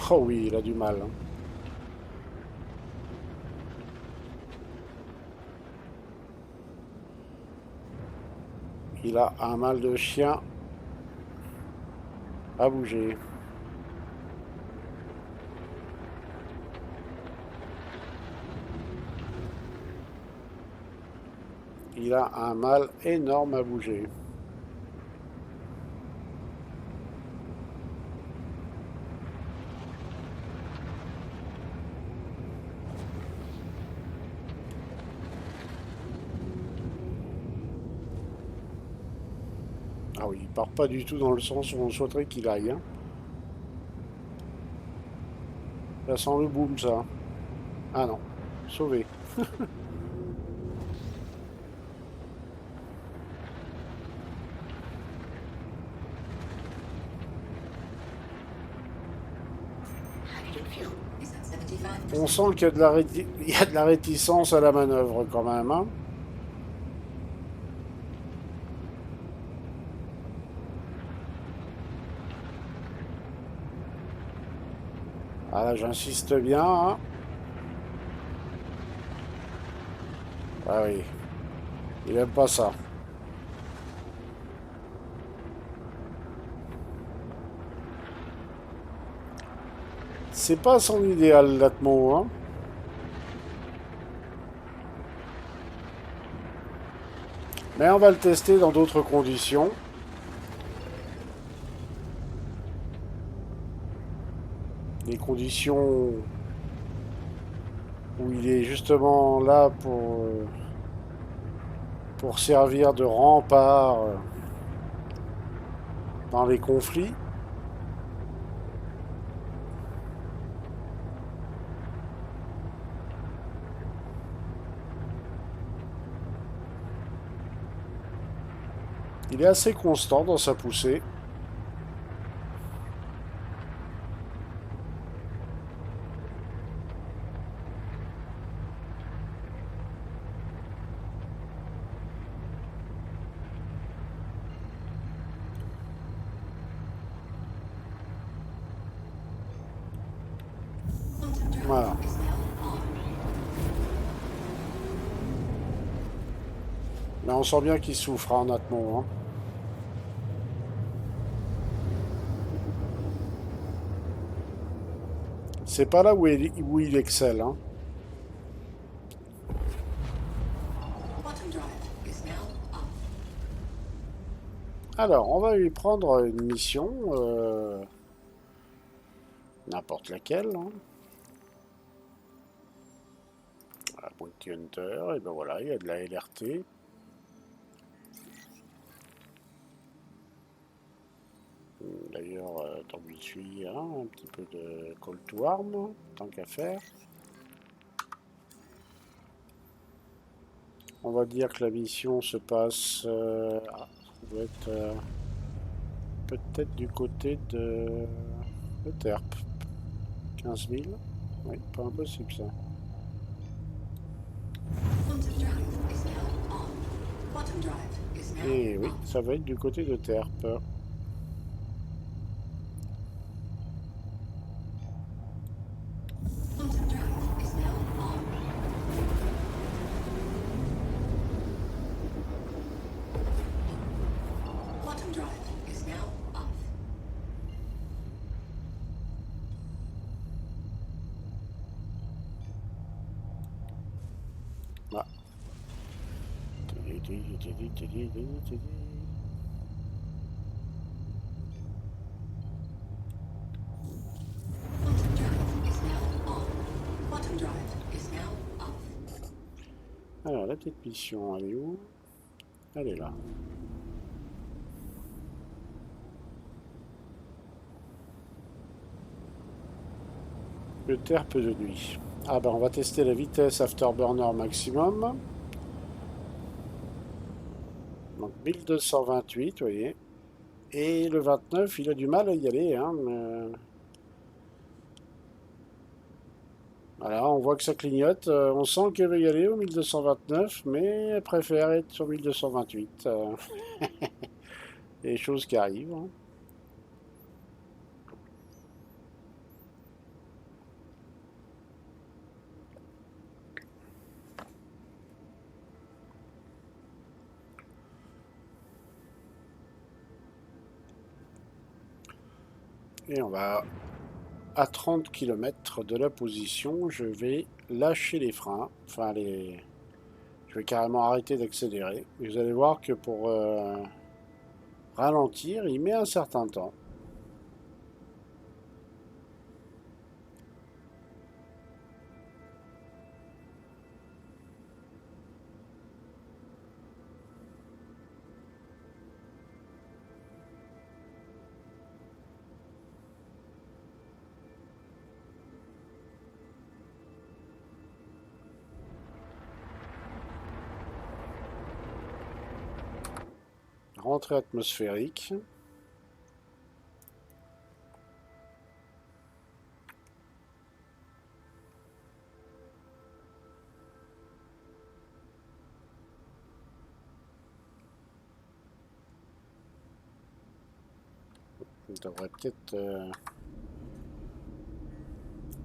Oh oui, il a du mal. Hein. Il a un mal de chien à bouger. il a un mal énorme à bouger. Ah oui, il part pas du tout dans le sens où on souhaiterait qu'il aille. Hein. Ça sent le boom, ça. Ah non, sauvé. Hydrogen fuel is at 75%. On sent qu'il y a il y a de la réticence à la manœuvre quand même. Hein. Ah là, j'insiste bien. Hein. Ah oui, il aime pas ça. C'est pas son idéal, l'Atmo. Hein. Mais on va le tester dans d'autres conditions. Des conditions où il est justement là pour servir de rempart dans les conflits. Il est assez constant dans sa poussée. Quantum drive Voilà. is now on. Mais on sent bien qu'il souffre en Atmo. Hein. C'est pas là où il excelle. Hein. Quantum drive is now off. Alors, on va lui prendre une mission. N'importe laquelle. Hein. Voilà, Bounty Hunter. Et ben voilà, il y a de la LRT. D'ailleurs, tant que j'y suis, hein, un petit peu de call to arm, tant qu'à faire. On va dire que la mission se passe... ça doit être peut-être du côté de Terp. 15 000. Oui, pas impossible ça. Quantum drive is now on. Quantum drive is now Et oui, off. ça va être du côté de Terp. Quantum drive is now on. Quantum drive is now off. Ah. Quantum drive is now on. Quantum drive is now off. Alors, la petite mission, elle est où? Elle est là. Le terp de nuit. Ah ben, on va tester la vitesse afterburner maximum. Donc 1228, vous voyez. Et le 29, il a du mal à y aller. Hein, mais... Voilà, on voit que ça clignote. On sent qu'elle veut y aller au 1229, mais elle préfère être sur 1228. Il y a des choses qui arrivent. Hein. Et on va à 30 km de la position. Je vais lâcher les freins. Enfin, je vais carrément arrêter d'accélérer. Et vous allez voir que pour ralentir, il met un certain temps. Rentrée atmosphérique. On devrait peut-être...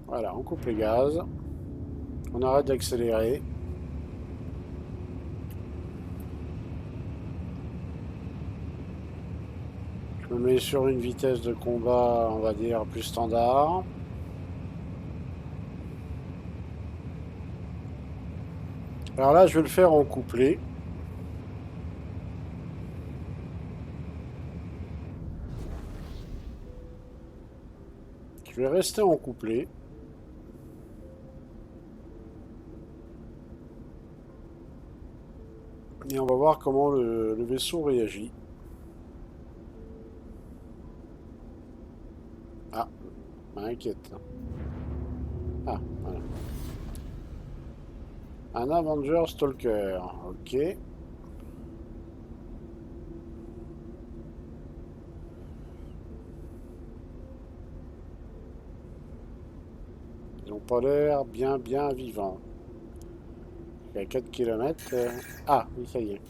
Voilà, on coupe les gaz. On arrête d'accélérer. Je me mets sur une vitesse de combat, on va dire, plus standard. Alors là, je vais le faire en couplet. Je vais rester en couplet. Et on va voir comment le vaisseau réagit. Ah, m'inquiète. Ah, voilà. Un Avenger Stalker, ok. Ils n'ont pas l'air bien vivants. Il y a 4 km. Ah, oui, ça y est.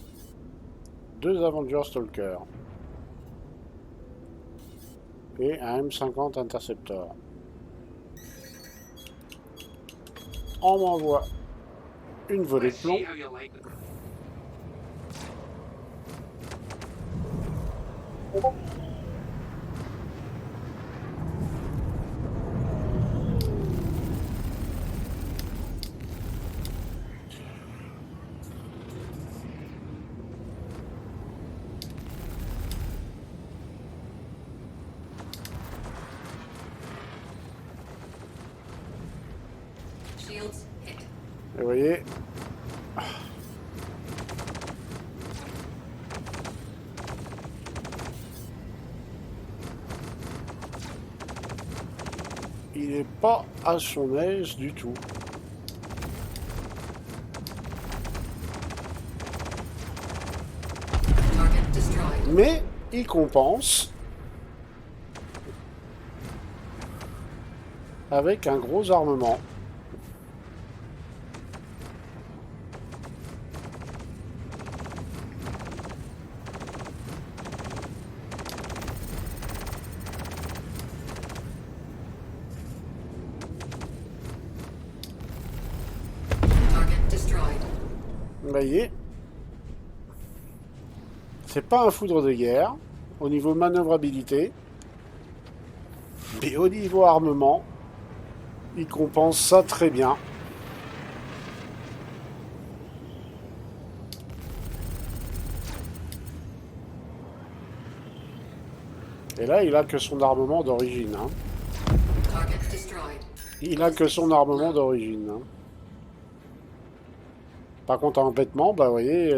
2 Avenger Stalker. Et un M50 Interceptor. On m'envoie une volée de Let's plomb. see how you like it. Shields hit. Et vous voyez, il n'est pas à son aise du tout. Target destroyed. Mais il compense avec un gros armement. Target destroyed. Vous voyez, c'est pas un foudre de guerre au niveau manœuvrabilité, mais au niveau armement, il compense ça très bien. Et là, il a que son armement d'origine. Hein. Target destroyed. Il a que son armement d'origine. Hein. Par contre, en vêtements, bah, vous voyez,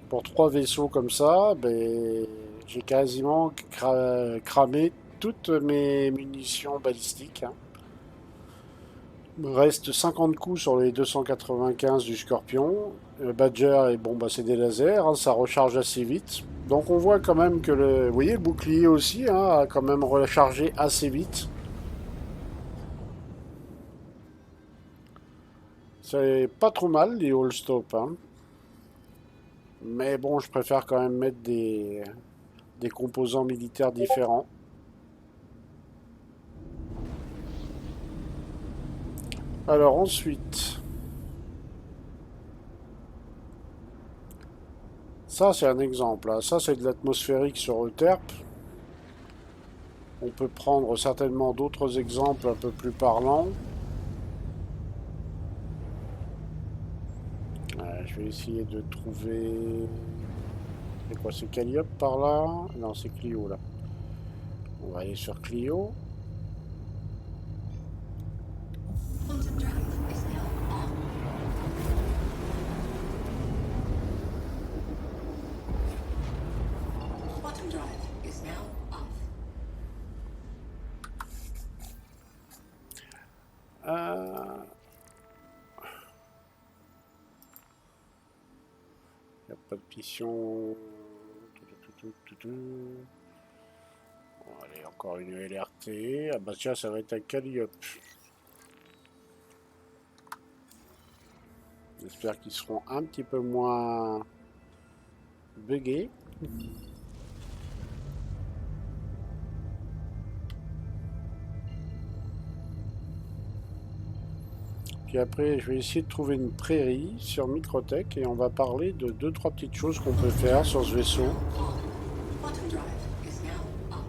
pour 3 vaisseaux comme ça, ben, j'ai quasiment cramé toutes mes munitions balistiques. Hein. Il me reste 50 coups sur les 295 du Scorpion. Le Badger, et bon, bah, c'est des lasers, hein, ça recharge assez vite. Donc on voit quand même que vous voyez, le bouclier aussi hein, a quand même rechargé assez vite. C'est pas trop mal les all stop. Hein. Mais bon, je préfère quand même mettre des composants militaires différents. Alors ensuite, ça c'est un exemple. Hein. Ça c'est de l'atmosphérique sur Euterpe. On peut prendre certainement d'autres exemples un peu plus parlants. je vais essayer de trouver... C'est quoi, c'est Calliope par là? Non, c'est Clio là. On va aller sur Clio. Quantum drive is now on. Quantum drive is now off. Il n'y a pas de piston. Bon, allez, encore une LRT. Ah bah tiens, ça va être un Calliope. J'espère qu'ils seront un petit peu moins buggés. Puis après, je vais essayer de trouver une prairie sur Microtech et on va parler de 2-3 petites choses qu'on peut faire sur ce vaisseau. Quantum drive is now off.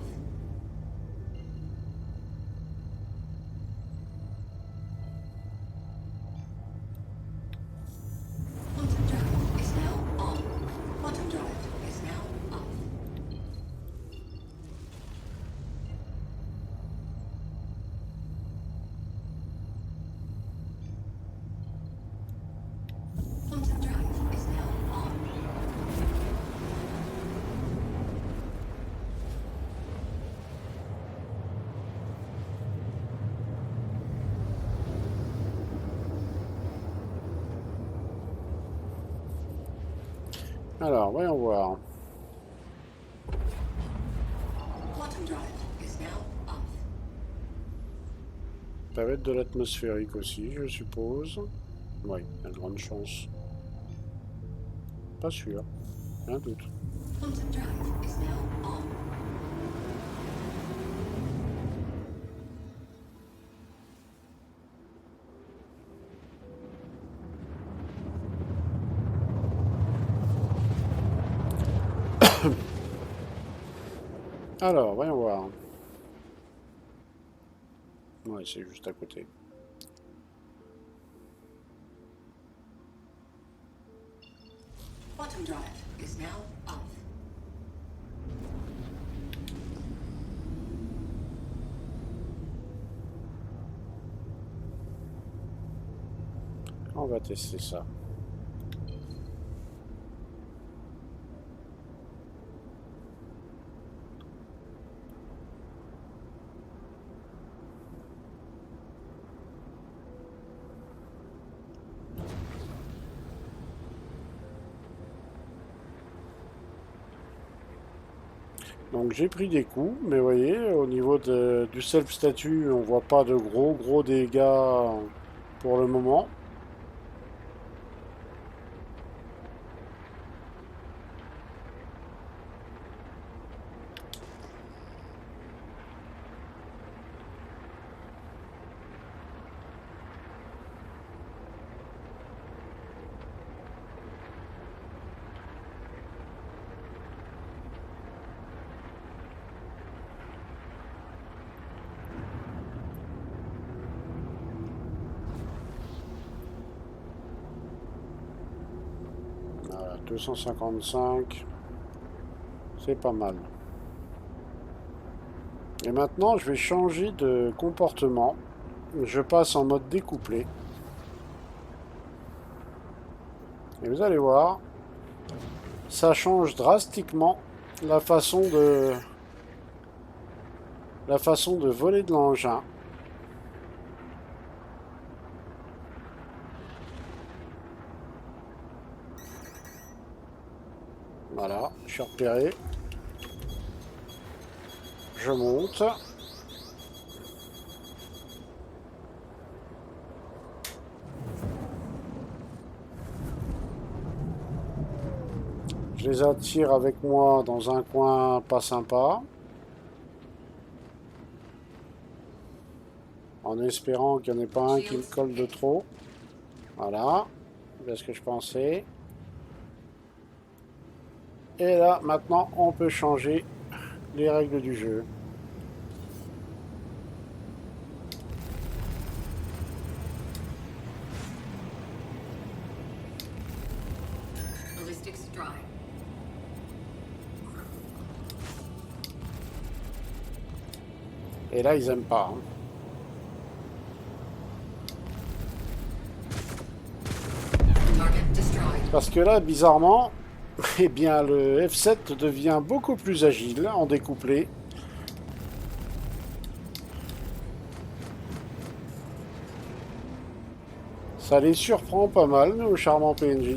Quantum drive is now on. Quantum drive is now off. Quantum drive is now on. Alors, voyons voir. Quantum drive is now off. Ça va être de l'atmosphérique aussi, je suppose. Oui, il y a de grandes chances. Pas sûr, un doute. Quantum drive is now on. Alors, voyons voir. Ouais, c'est juste à côté. Quantum drive is now off. On va tester ça. Donc j'ai pris des coups, mais vous voyez, au niveau du self-statut, on voit pas de gros dégâts pour le moment. Voilà, 255, c'est pas mal. Et maintenant, je vais changer de comportement. Je passe en mode découplé. Et vous allez voir, ça change drastiquement la façon de voler de l'engin. Voilà, je suis repéré. Je monte. Je les attire avec moi dans un coin pas sympa. En espérant qu'il n'y en ait pas un qui me colle de trop. Voilà. C'est ce que je pensais. Et là, maintenant, on peut changer les règles du jeu. Et là, ils aiment pas. Hein. Target destroyed. Parce que là, bizarrement, eh bien, le F7 devient beaucoup plus agile en découplé. Ça les surprend pas mal, nos charmants PNJ.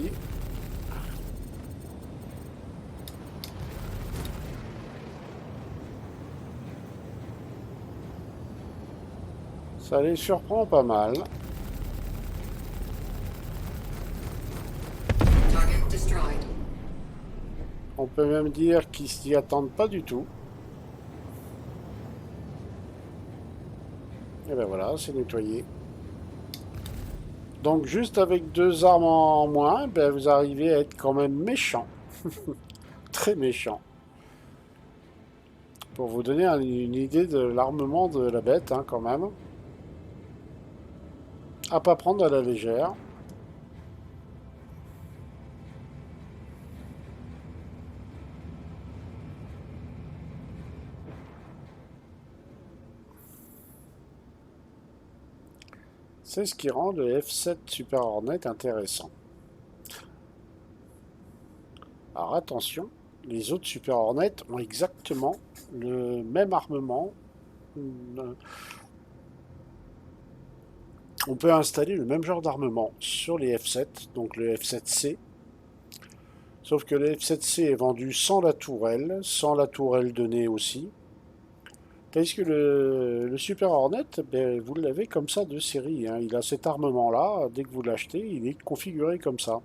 Ça les surprend pas mal. Target destroyed. On peut même dire qu'ils s'y attendent pas du tout. Et ben voilà, c'est nettoyé. Donc juste avec 2 armes en moins, ben vous arrivez à être quand même méchant. Très méchant. Pour vous donner une idée de l'armement de la bête, hein, quand même. À pas prendre à la légère. C'est ce qui rend le F7 Super Hornet intéressant. Alors attention, les autres Super Hornet ont exactement le même armement. On peut installer le même genre d'armement sur les F7, donc le F7C. Sauf que le F7C est vendu sans la tourelle de nez aussi. Tandis que le Super Hornet, ben, vous l'avez comme ça de série. Hein. Il a cet armement-là, dès que vous l'achetez, il est configuré comme ça.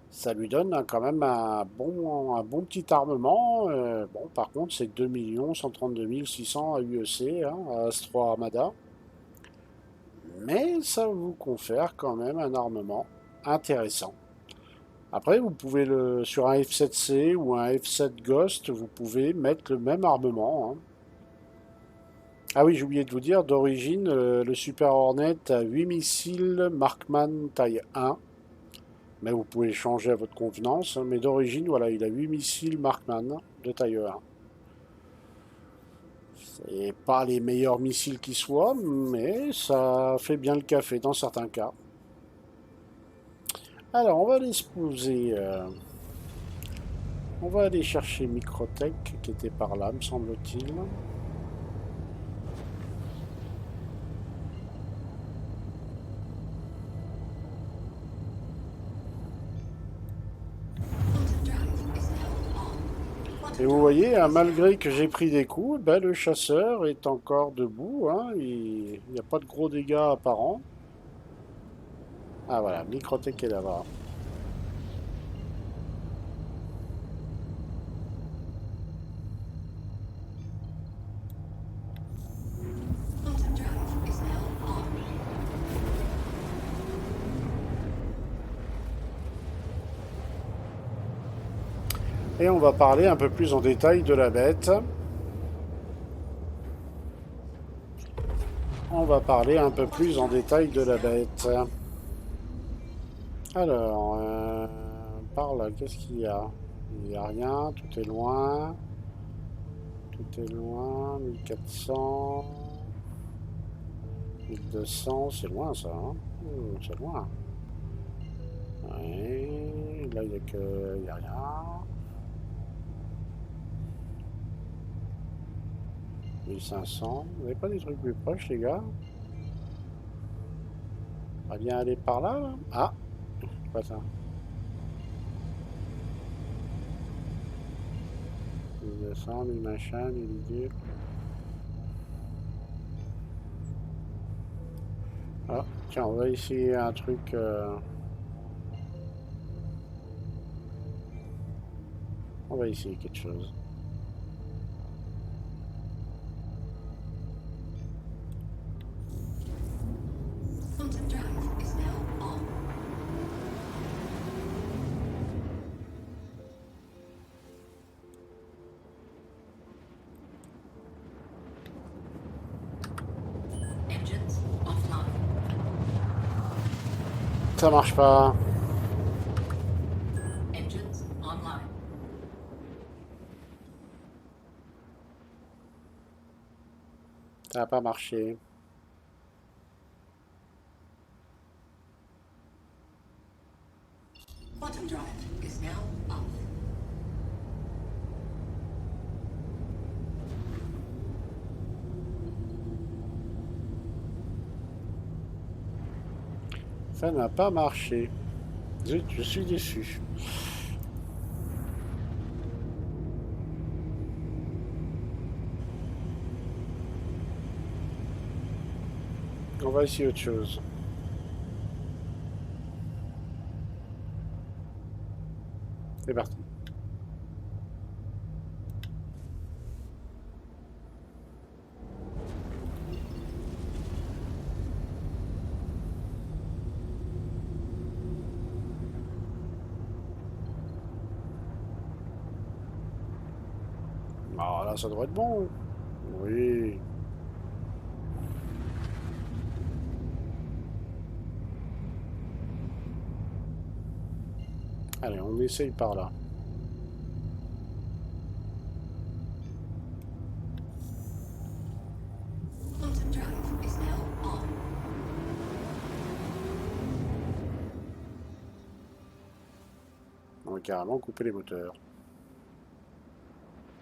Ça lui donne quand même un bon petit armement. Bon, par contre, c'est 2 132 600 à UEC, hein, à Astro Armada. Mais ça vous confère quand même un armement intéressant. Après, vous pouvez sur un F7C ou un F7 Ghost, vous pouvez mettre le même armement. Hein. Ah oui, j'ai oublié de vous dire, d'origine, le Super Hornet a 8 missiles Markman taille 1. Mais vous pouvez changer à votre convenance. Hein. Mais d'origine, voilà, il a 8 missiles Markman de taille 1. C'est pas les meilleurs missiles qui soient, mais ça fait bien le café dans certains cas. Alors, on va aller se poser. On va aller chercher Microtech, qui était par là, me semble-t-il. Et vous voyez, hein, malgré que j'ai pris des coups, ben, le chasseur est encore debout. Hein, il n'y a pas de gros dégâts apparents. Ah voilà, Microtech est là-bas. Et on va parler un peu plus en détail de la bête. On va parler un peu plus en détail de la bête. Alors, par là, qu'est-ce qu'il y a? Il n'y a rien, tout est loin. Tout est loin, 1400, 1200, c'est loin ça, hein? C'est loin. Ouais, là il n'y a rien. 1500, vous n'avez pas des trucs plus proches les gars? On va bien aller par là, là. Ah, c'est pas ça. 1200, 1000 machin, 1000 idées. Ah, tiens, on va essayer un truc. On va essayer quelque chose. Quantum drive is now on. Engines offline. Ça marche pas. Engines online. Ça n'a pas marché. Quantum drive is now off. Ça n'a pas marché. Zut, je suis déçu. On va essayer autre chose. C'est parti. Ah là, ça devrait être bon. Oui. Allez, on essaye par là. Quantum drive is now on. On va carrément couper les moteurs.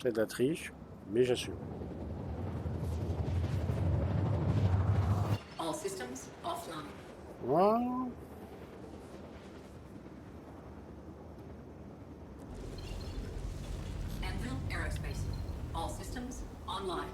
C'est de la triche, mais j'assume. All systems offline. Voilà. Anvil Aerospace. All systems online.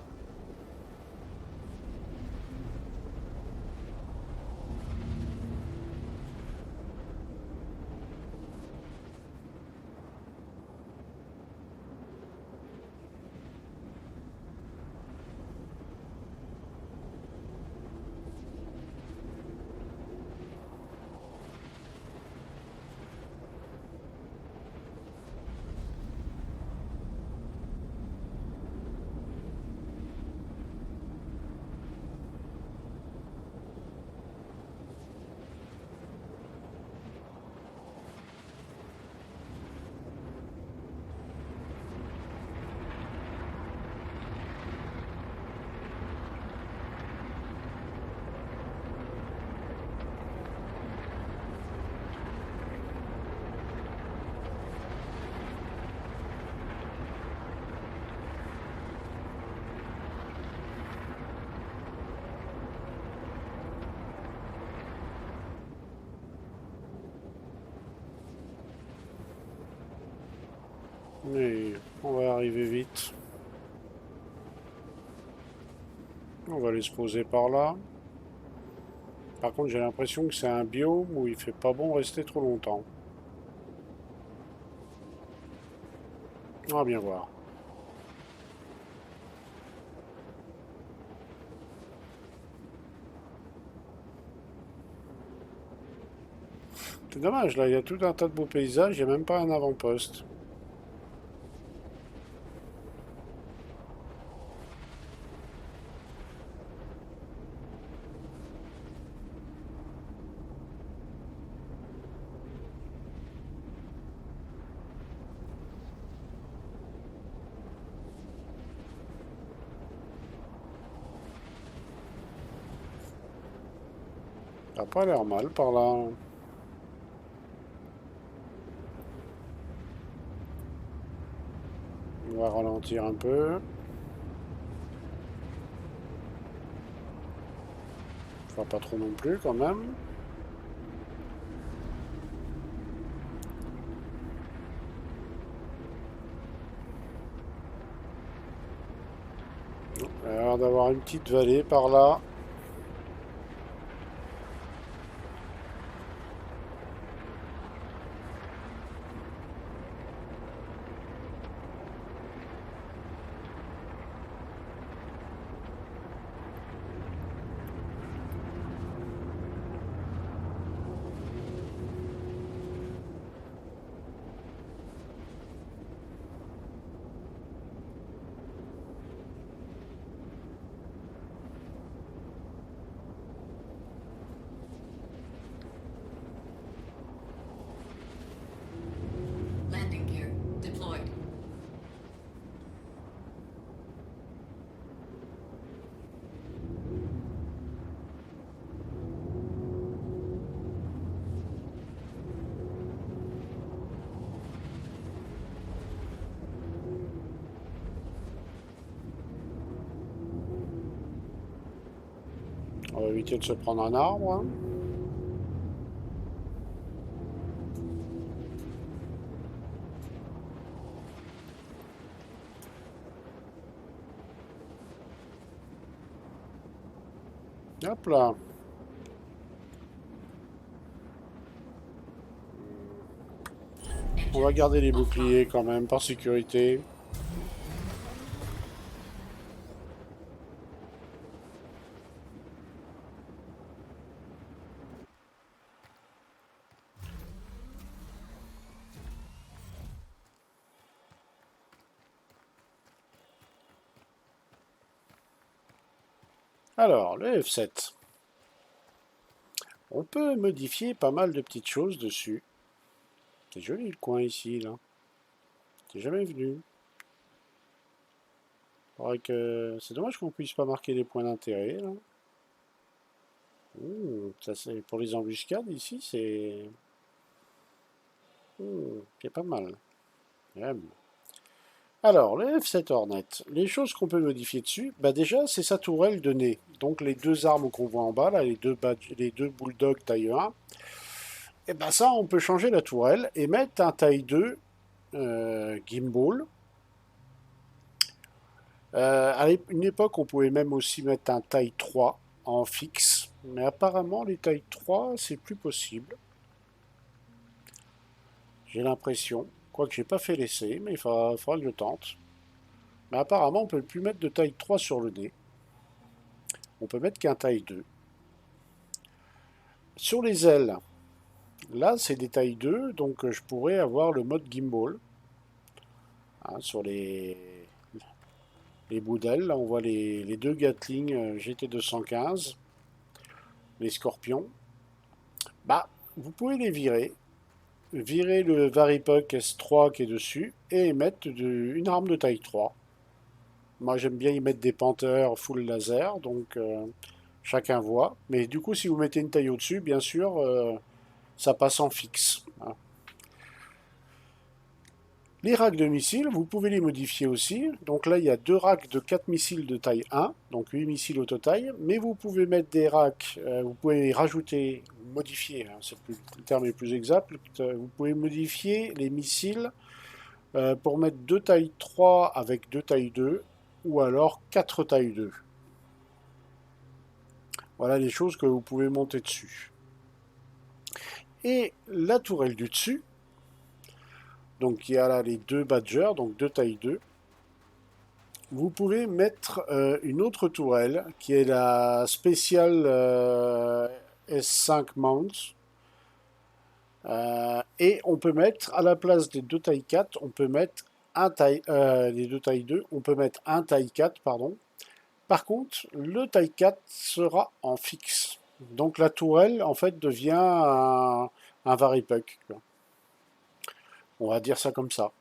Mais on va arriver vite. On va aller se poser par là. Par contre, j'ai l'impression que c'est un biome où il fait pas bon rester trop longtemps. On va bien voir. C'est dommage, là, il y a tout un tas de beaux paysages, il n'y a même pas un avant-poste. Ça n'a pas l'air mal par là. On va ralentir un peu. Enfin, pas trop non plus quand même. Il a l'air d'avoir une petite vallée par là. On va éviter de se prendre un arbre. Hein. Hop là. On va garder les boucliers quand même, par sécurité. Alors, le F7. On peut modifier pas mal de petites choses dessus. C'est joli le coin ici, là. T'es jamais venu. C'est dommage qu'on puisse pas marquer les points d'intérêt, là. Ça c'est pour les embuscades ici, c'est pas mal. J'aime. Alors, le F7 Hornet, les choses qu'on peut modifier dessus, bah déjà, c'est sa tourelle de nez. Donc les deux armes qu'on voit en bas, là, les deux bulldogs taille 1, et ben ça, on peut changer la tourelle et mettre un taille 2 gimbal. À une époque, on pouvait même aussi mettre un taille 3 en fixe, mais apparemment, les tailles 3, c'est plus possible. J'ai l'impression. Quoique j'ai pas fait l'essai, mais il faudra que je tente. Mais apparemment, on peut plus mettre de taille 3 sur le nez. On peut mettre qu'un taille 2. Sur les ailes, là, c'est des tailles 2, donc je pourrais avoir le mode gimbal. Hein, sur les bouts d'ailes, là, on voit les deux Gatling GT215, les Scorpions. Bah, vous pouvez les virer. Virer le Varipuck S3 qui est dessus et mettre une arme de taille 3. Moi j'aime bien y mettre des Panthers full laser, donc chacun voit. Mais du coup si vous mettez une taille au-dessus, bien sûr, ça passe en fixe. Hein. Les racks de missiles, vous pouvez les modifier aussi. Donc là il y a deux racks de 4 missiles de taille 1, donc 8 missiles au total. Mais vous pouvez mettre des racks, vous pouvez rajouter, modifier, hein, le terme est plus exact, vous pouvez modifier les missiles pour mettre 2 tailles 3 avec 2 tailles 2, ou alors 4 tailles 2. Voilà les choses que vous pouvez monter dessus. Et la tourelle du dessus, donc il y a là les deux Badgers, donc 2 tailles 2. Vous pouvez mettre une autre tourelle qui est la spéciale S5 Mount. Et on peut mettre à la place des deux tailles 4, on peut mettre les deux tailles 2, on peut mettre un taille 4, pardon. Par contre, le taille 4 sera en fixe. Donc la tourelle, en fait, devient un Varipuck. On va dire ça comme ça.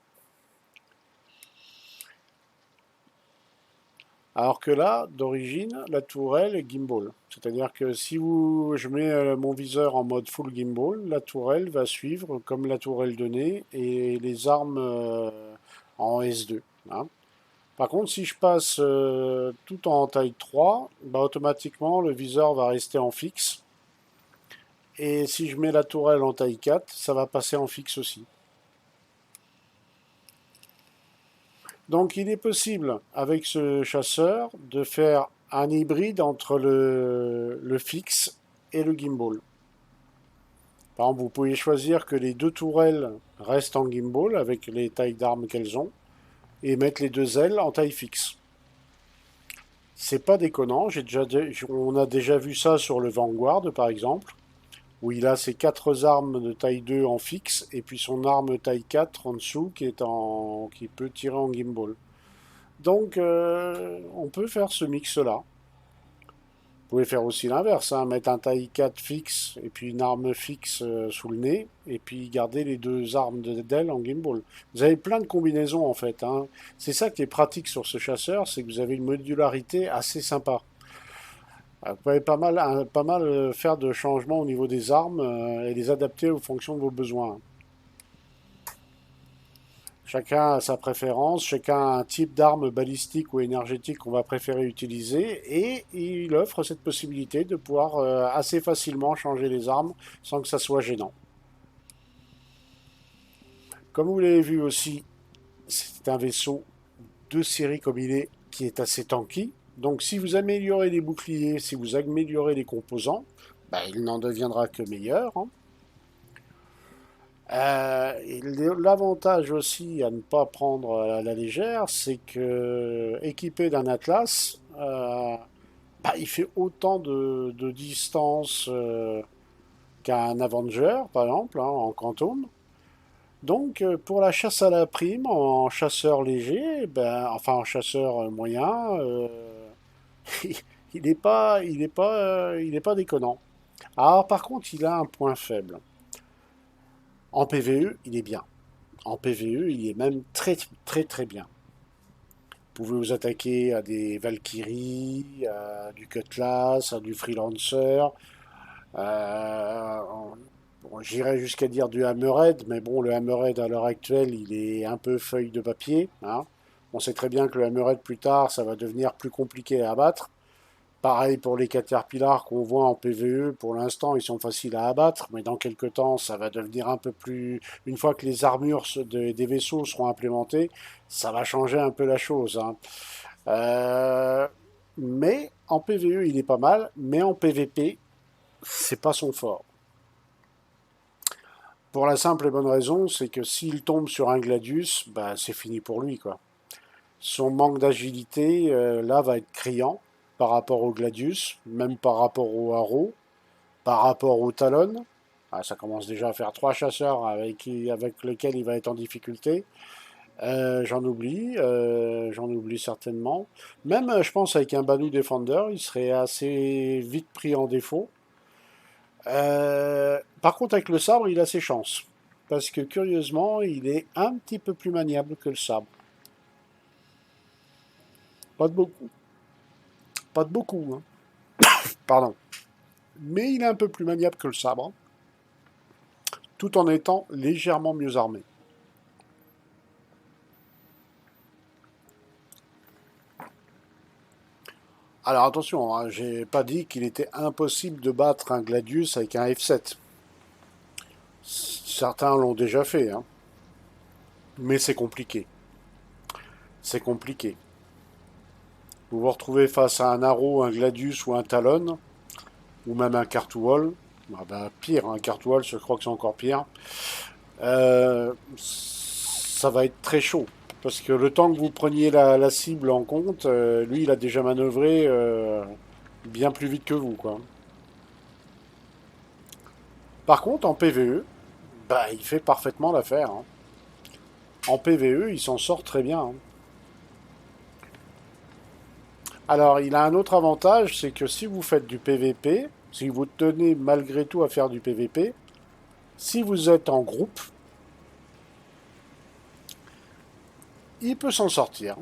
Alors que là, d'origine, la tourelle est gimbal. C'est-à-dire que si je mets mon viseur en mode full gimbal, la tourelle va suivre comme la tourelle de nez et les armes en S2. Hein. Par contre, si je passe tout en taille 3, bah, automatiquement le viseur va rester en fixe. Et si je mets la tourelle en taille 4, ça va passer en fixe aussi. Donc il est possible, avec ce chasseur, de faire un hybride entre le fixe et le gimbal. Par exemple, vous pouvez choisir que les deux tourelles restent en gimbal avec les tailles d'armes qu'elles ont et mettre les deux ailes en taille fixe. C'est pas déconnant, on a déjà vu ça sur le Vanguard par exemple, où il a ses 4 armes de taille 2 en fixe et puis son arme taille 4 en dessous qui peut tirer en gimbal. Donc on peut faire ce mix là. Vous pouvez faire aussi l'inverse, hein, mettre un taille 4 fixe et puis une arme fixe sous le nez et puis garder les deux armes d'aile en gimbal. Vous avez plein de combinaisons en fait. Hein. C'est ça qui est pratique sur ce chasseur, c'est que vous avez une modularité assez sympa. Vous pouvez pas mal faire de changements au niveau des armes et les adapter aux fonctions de vos besoins. Chacun a sa préférence, chacun a un type d'arme balistique ou énergétique qu'on va préférer utiliser, et il offre cette possibilité de pouvoir assez facilement changer les armes sans que ça soit gênant. Comme vous l'avez vu aussi, c'est un vaisseau de série comme il est, qui est assez tanky. Donc si vous améliorez les boucliers, si vous améliorez les composants, bah, il n'en deviendra que meilleur, hein. L'avantage aussi à ne pas prendre à la légère, c'est que équipé d'un Atlas, bah, il fait autant de distance qu'un Avenger, par exemple, hein, en Quantum. Donc, pour la chasse à la prime, en chasseur léger, ben, enfin en chasseur moyen, il est pas déconnant. Alors, par contre, il a un point faible. En PVE, il est bien. En PVE, il est même très très très bien. Vous pouvez vous attaquer à des Valkyries, à du Cutlass, à du Freelancer. Euh, bon, j'irais jusqu'à dire du Hammerhead, mais bon, le Hammerhead à l'heure actuelle, il est un peu feuille de papier, hein. On sait très bien que le Hammerhead plus tard, ça va devenir plus compliqué à abattre. Pareil pour les Caterpillars qu'on voit en PVE, pour l'instant ils sont faciles à abattre, mais dans quelques temps ça va devenir un peu plus... Une fois que les armures des vaisseaux seront implémentées, ça va changer un peu la chose, hein. Euh, mais en PVE il est pas mal, mais en PVP c'est pas son fort. Pour la simple et bonne raison, c'est que s'il tombe sur un Gladius, bah, c'est fini pour lui, quoi. Son manque d'agilité, là, va être criant par rapport au Gladius, même par rapport au Haro, par rapport au Talon. Ah, ça commence déjà à faire trois chasseurs avec lesquels il va être en difficulté. J'en oublie certainement. Même, je pense, avec un Banu Defender, il serait assez vite pris en défaut. Par contre, avec le sabre, il a ses chances. Parce que curieusement, il est un petit peu plus maniable que le sabre. Pas de beaucoup. Pas de beaucoup, hein. Pardon. Mais il est un peu plus maniable que le sabre, tout en étant légèrement mieux armé. Alors attention, hein, j'ai pas dit qu'il était impossible de battre un Gladius avec un F7. Certains l'ont déjà fait, hein. Mais c'est compliqué. C'est compliqué. Vous vous retrouvez face à un Arrow, un Gladius ou un Talon, ou même un Cartwall. Ah ben, pire, un Cartwall, je crois que c'est encore pire. Ça va être très chaud. Parce que le temps que vous preniez la cible en compte, lui, il a déjà manœuvré bien plus vite que vous, quoi. Par contre, en PVE, bah, il fait parfaitement l'affaire, hein. En PVE, il s'en sort très bien, hein. Alors, il a un autre avantage, c'est que si vous faites du PVP, si vous tenez malgré tout à faire du PVP, si vous êtes en groupe, il peut s'en sortir,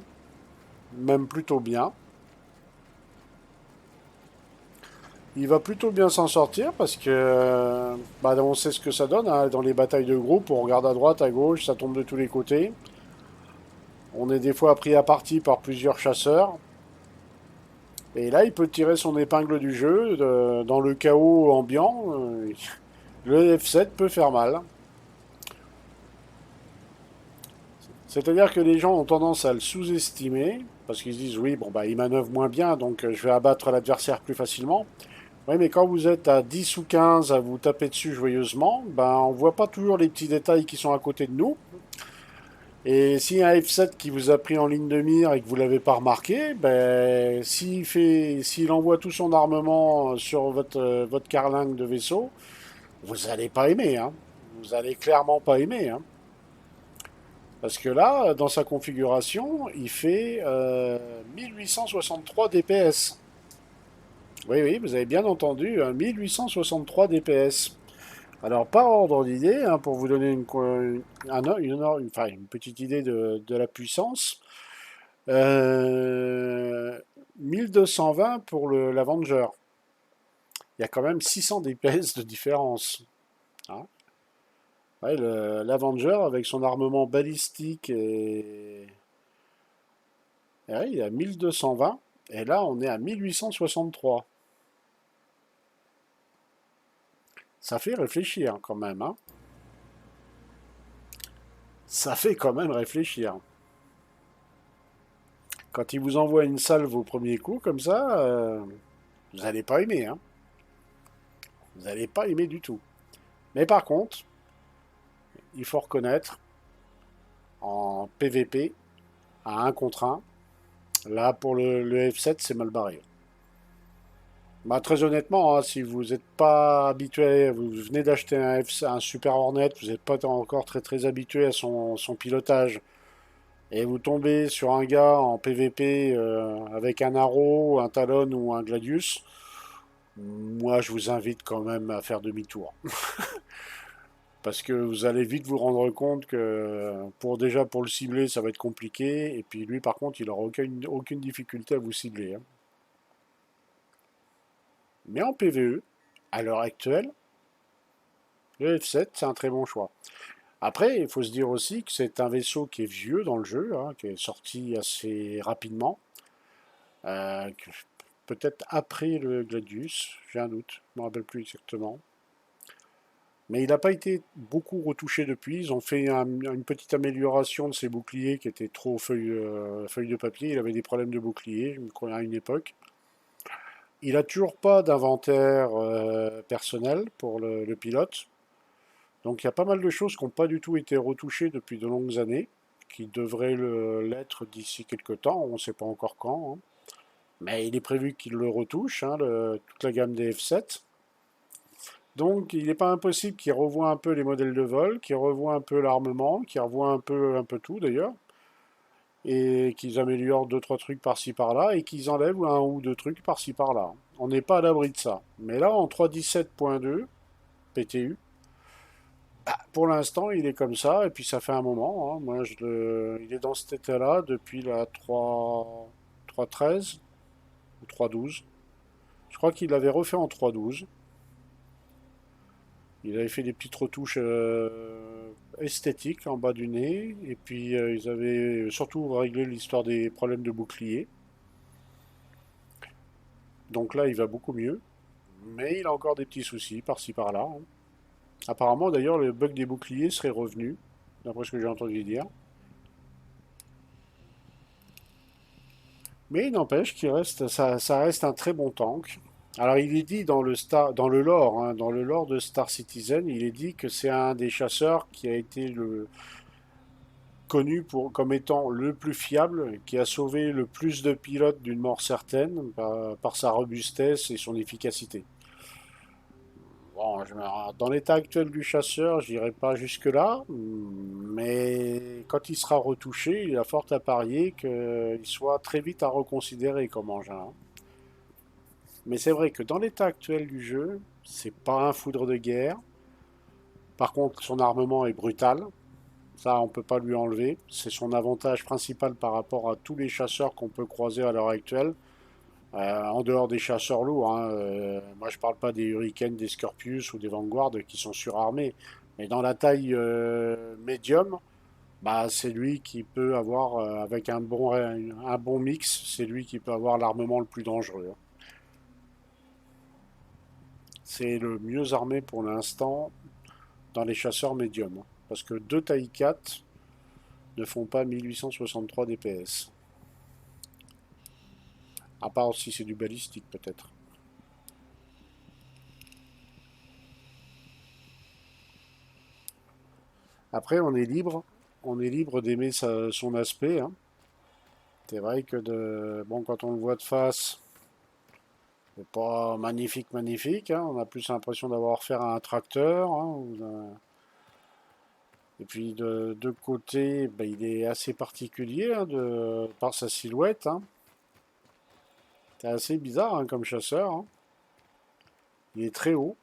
même plutôt bien. Il va plutôt bien s'en sortir parce que bah, on sait ce que ça donne, hein. Dans les batailles de groupe, on regarde à droite, à gauche, ça tombe de tous les côtés. On est des fois pris à partie par plusieurs chasseurs. Et là, il peut tirer son épingle du jeu. Dans le chaos ambiant, le F7 peut faire mal. C'est-à-dire que les gens ont tendance à le sous-estimer, parce qu'ils se disent, oui, bon, bah, il manœuvre moins bien, donc je vais abattre l'adversaire plus facilement. Oui, mais quand vous êtes à 10 ou 15 à vous taper dessus joyeusement, ben, on voit pas toujours les petits détails qui sont à côté de nous. Et si un F7 qui vous a pris en ligne de mire et que vous l'avez pas remarqué, ben, s'il envoie tout son armement sur votre carlingue de vaisseau, vous allez pas aimer, hein. Vous allez clairement pas aimer, hein. Parce que là, dans sa configuration, il fait 1863 DPS. Oui, oui, vous avez bien entendu, 1863 DPS. Alors, par ordre d'idée, hein, pour vous donner une petite idée de la puissance, 1220 pour l'Avenger. Il y a quand même 600 DPS de différence, hein. Ouais, l'Avenger avec son armement balistique et ouais, il est à 1220 et là on est à 1863. Ça fait réfléchir quand même, hein. Ça fait quand même réfléchir. Quand il vous envoie une salve au premier coup comme ça, vous n'allez pas aimer, hein. Vous n'allez pas aimer du tout. Mais par contre, il faut reconnaître, en PVP, à 1 contre 1, là pour le F7, c'est mal barré. Bah, très honnêtement, hein, si vous n'êtes pas habitué, vous venez d'acheter un Super Hornet, vous n'êtes pas encore très très habitué à son pilotage, et vous tombez sur un gars en PVP avec un Arrow, un Talon ou un Gladius, moi je vous invite quand même à faire demi-tour. Parce que vous allez vite vous rendre compte que déjà pour le cibler, ça va être compliqué. Et puis lui, par contre, il n'aura aucune difficulté à vous cibler, hein. Mais en PvE, à l'heure actuelle, le F7, c'est un très bon choix. Après, il faut se dire aussi que c'est un vaisseau qui est vieux dans le jeu, hein, qui est sorti assez rapidement. Peut-être après le Gladius, j'ai un doute, je ne me rappelle plus exactement. Mais il n'a pas été beaucoup retouché depuis. Ils ont fait une petite amélioration de ses boucliers qui étaient trop feuilles de papier. Il avait des problèmes de bouclier, je crois, à une époque. Il n'a toujours pas d'inventaire personnel pour le pilote. Donc il y a pas mal de choses qui n'ont pas du tout été retouchées depuis de longues années, qui devraient l'être d'ici quelques temps. On ne sait pas encore quand, hein. Mais il est prévu qu'il le retouche, hein, toute la gamme des F7. Donc il n'est pas impossible qu'ils revoient un peu les modèles de vol, qu'ils revoient un peu l'armement, qu'ils revoient un peu tout d'ailleurs, et qu'ils améliorent 2-3 trucs par-ci par-là, et qu'ils enlèvent un ou deux trucs par-ci par-là. On n'est pas à l'abri de ça. Mais là, en 3.17.2 PTU, bah, pour l'instant, il est comme ça, et puis ça fait un moment, hein. Moi, il est dans cet état-là depuis la 3.13 ou 3.12. Je crois qu'il l'avait refait en 3.12. Il avait fait des petites retouches esthétiques en bas du nez. Et puis ils avaient surtout réglé l'histoire des problèmes de bouclier. Donc là, il va beaucoup mieux. Mais il a encore des petits soucis par-ci par-là, hein. Apparemment, d'ailleurs, le bug des boucliers serait revenu, d'après ce que j'ai entendu dire. Mais il n'empêche qu'il reste, ça reste un très bon tank. Alors il est dit dans le lore, hein, dans le lore de Star Citizen, il est dit que c'est un des chasseurs qui a été connu comme étant le plus fiable, qui a sauvé le plus de pilotes d'une mort certaine par sa robustesse et son efficacité. Bon, dans l'état actuel du chasseur, je n'irai pas jusque-là, mais quand il sera retouché, il y a fort à parier qu'il soit très vite à reconsidérer comme engin, hein. Mais c'est vrai que dans l'état actuel du jeu, c'est pas un foudre de guerre. Par contre, son armement est brutal. Ça, on peut pas lui enlever. C'est son avantage principal par rapport à tous les chasseurs qu'on peut croiser à l'heure actuelle. En dehors des chasseurs lourds, hein. Moi, je parle pas des Hurricanes, des Scorpius ou des Vanguard qui sont surarmés. Mais dans la taille médium, bah, c'est lui qui peut avoir, avec un bon mix, c'est lui qui peut avoir l'armement le plus dangereux, hein. C'est le mieux armé pour l'instant dans les chasseurs médiums, hein. Parce que deux taille 4 ne font pas 1863 DPS. À part si c'est du balistique peut-être. Après on est libre. On est libre d'aimer son aspect, hein. C'est vrai que bon, quand on le voit de face, c'est pas magnifique, magnifique, hein. On a plus l'impression d'avoir affaire à un tracteur, hein, et puis de côté, ben, il est assez particulier, hein, par sa silhouette, hein. C'est assez bizarre, hein, comme chasseur, hein. Il est très haut.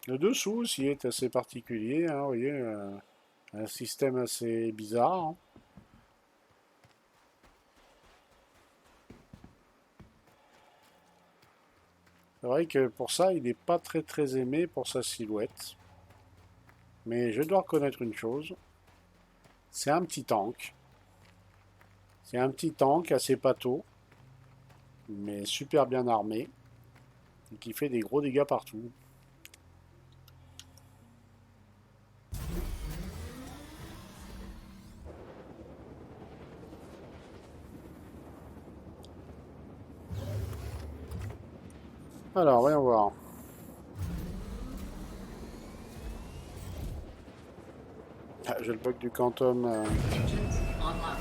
Le dessous aussi est assez particulier, hein, vous voyez, un système assez bizarre, hein. C'est vrai que pour ça, il n'est pas très très aimé pour sa silhouette. Mais je dois reconnaître une chose, c'est un petit tank. C'est un petit tank assez pâteau, mais super bien armé, et qui fait des gros dégâts partout. Alors, voyons voir. Ah, j'ai le bug du quantum. Engines online.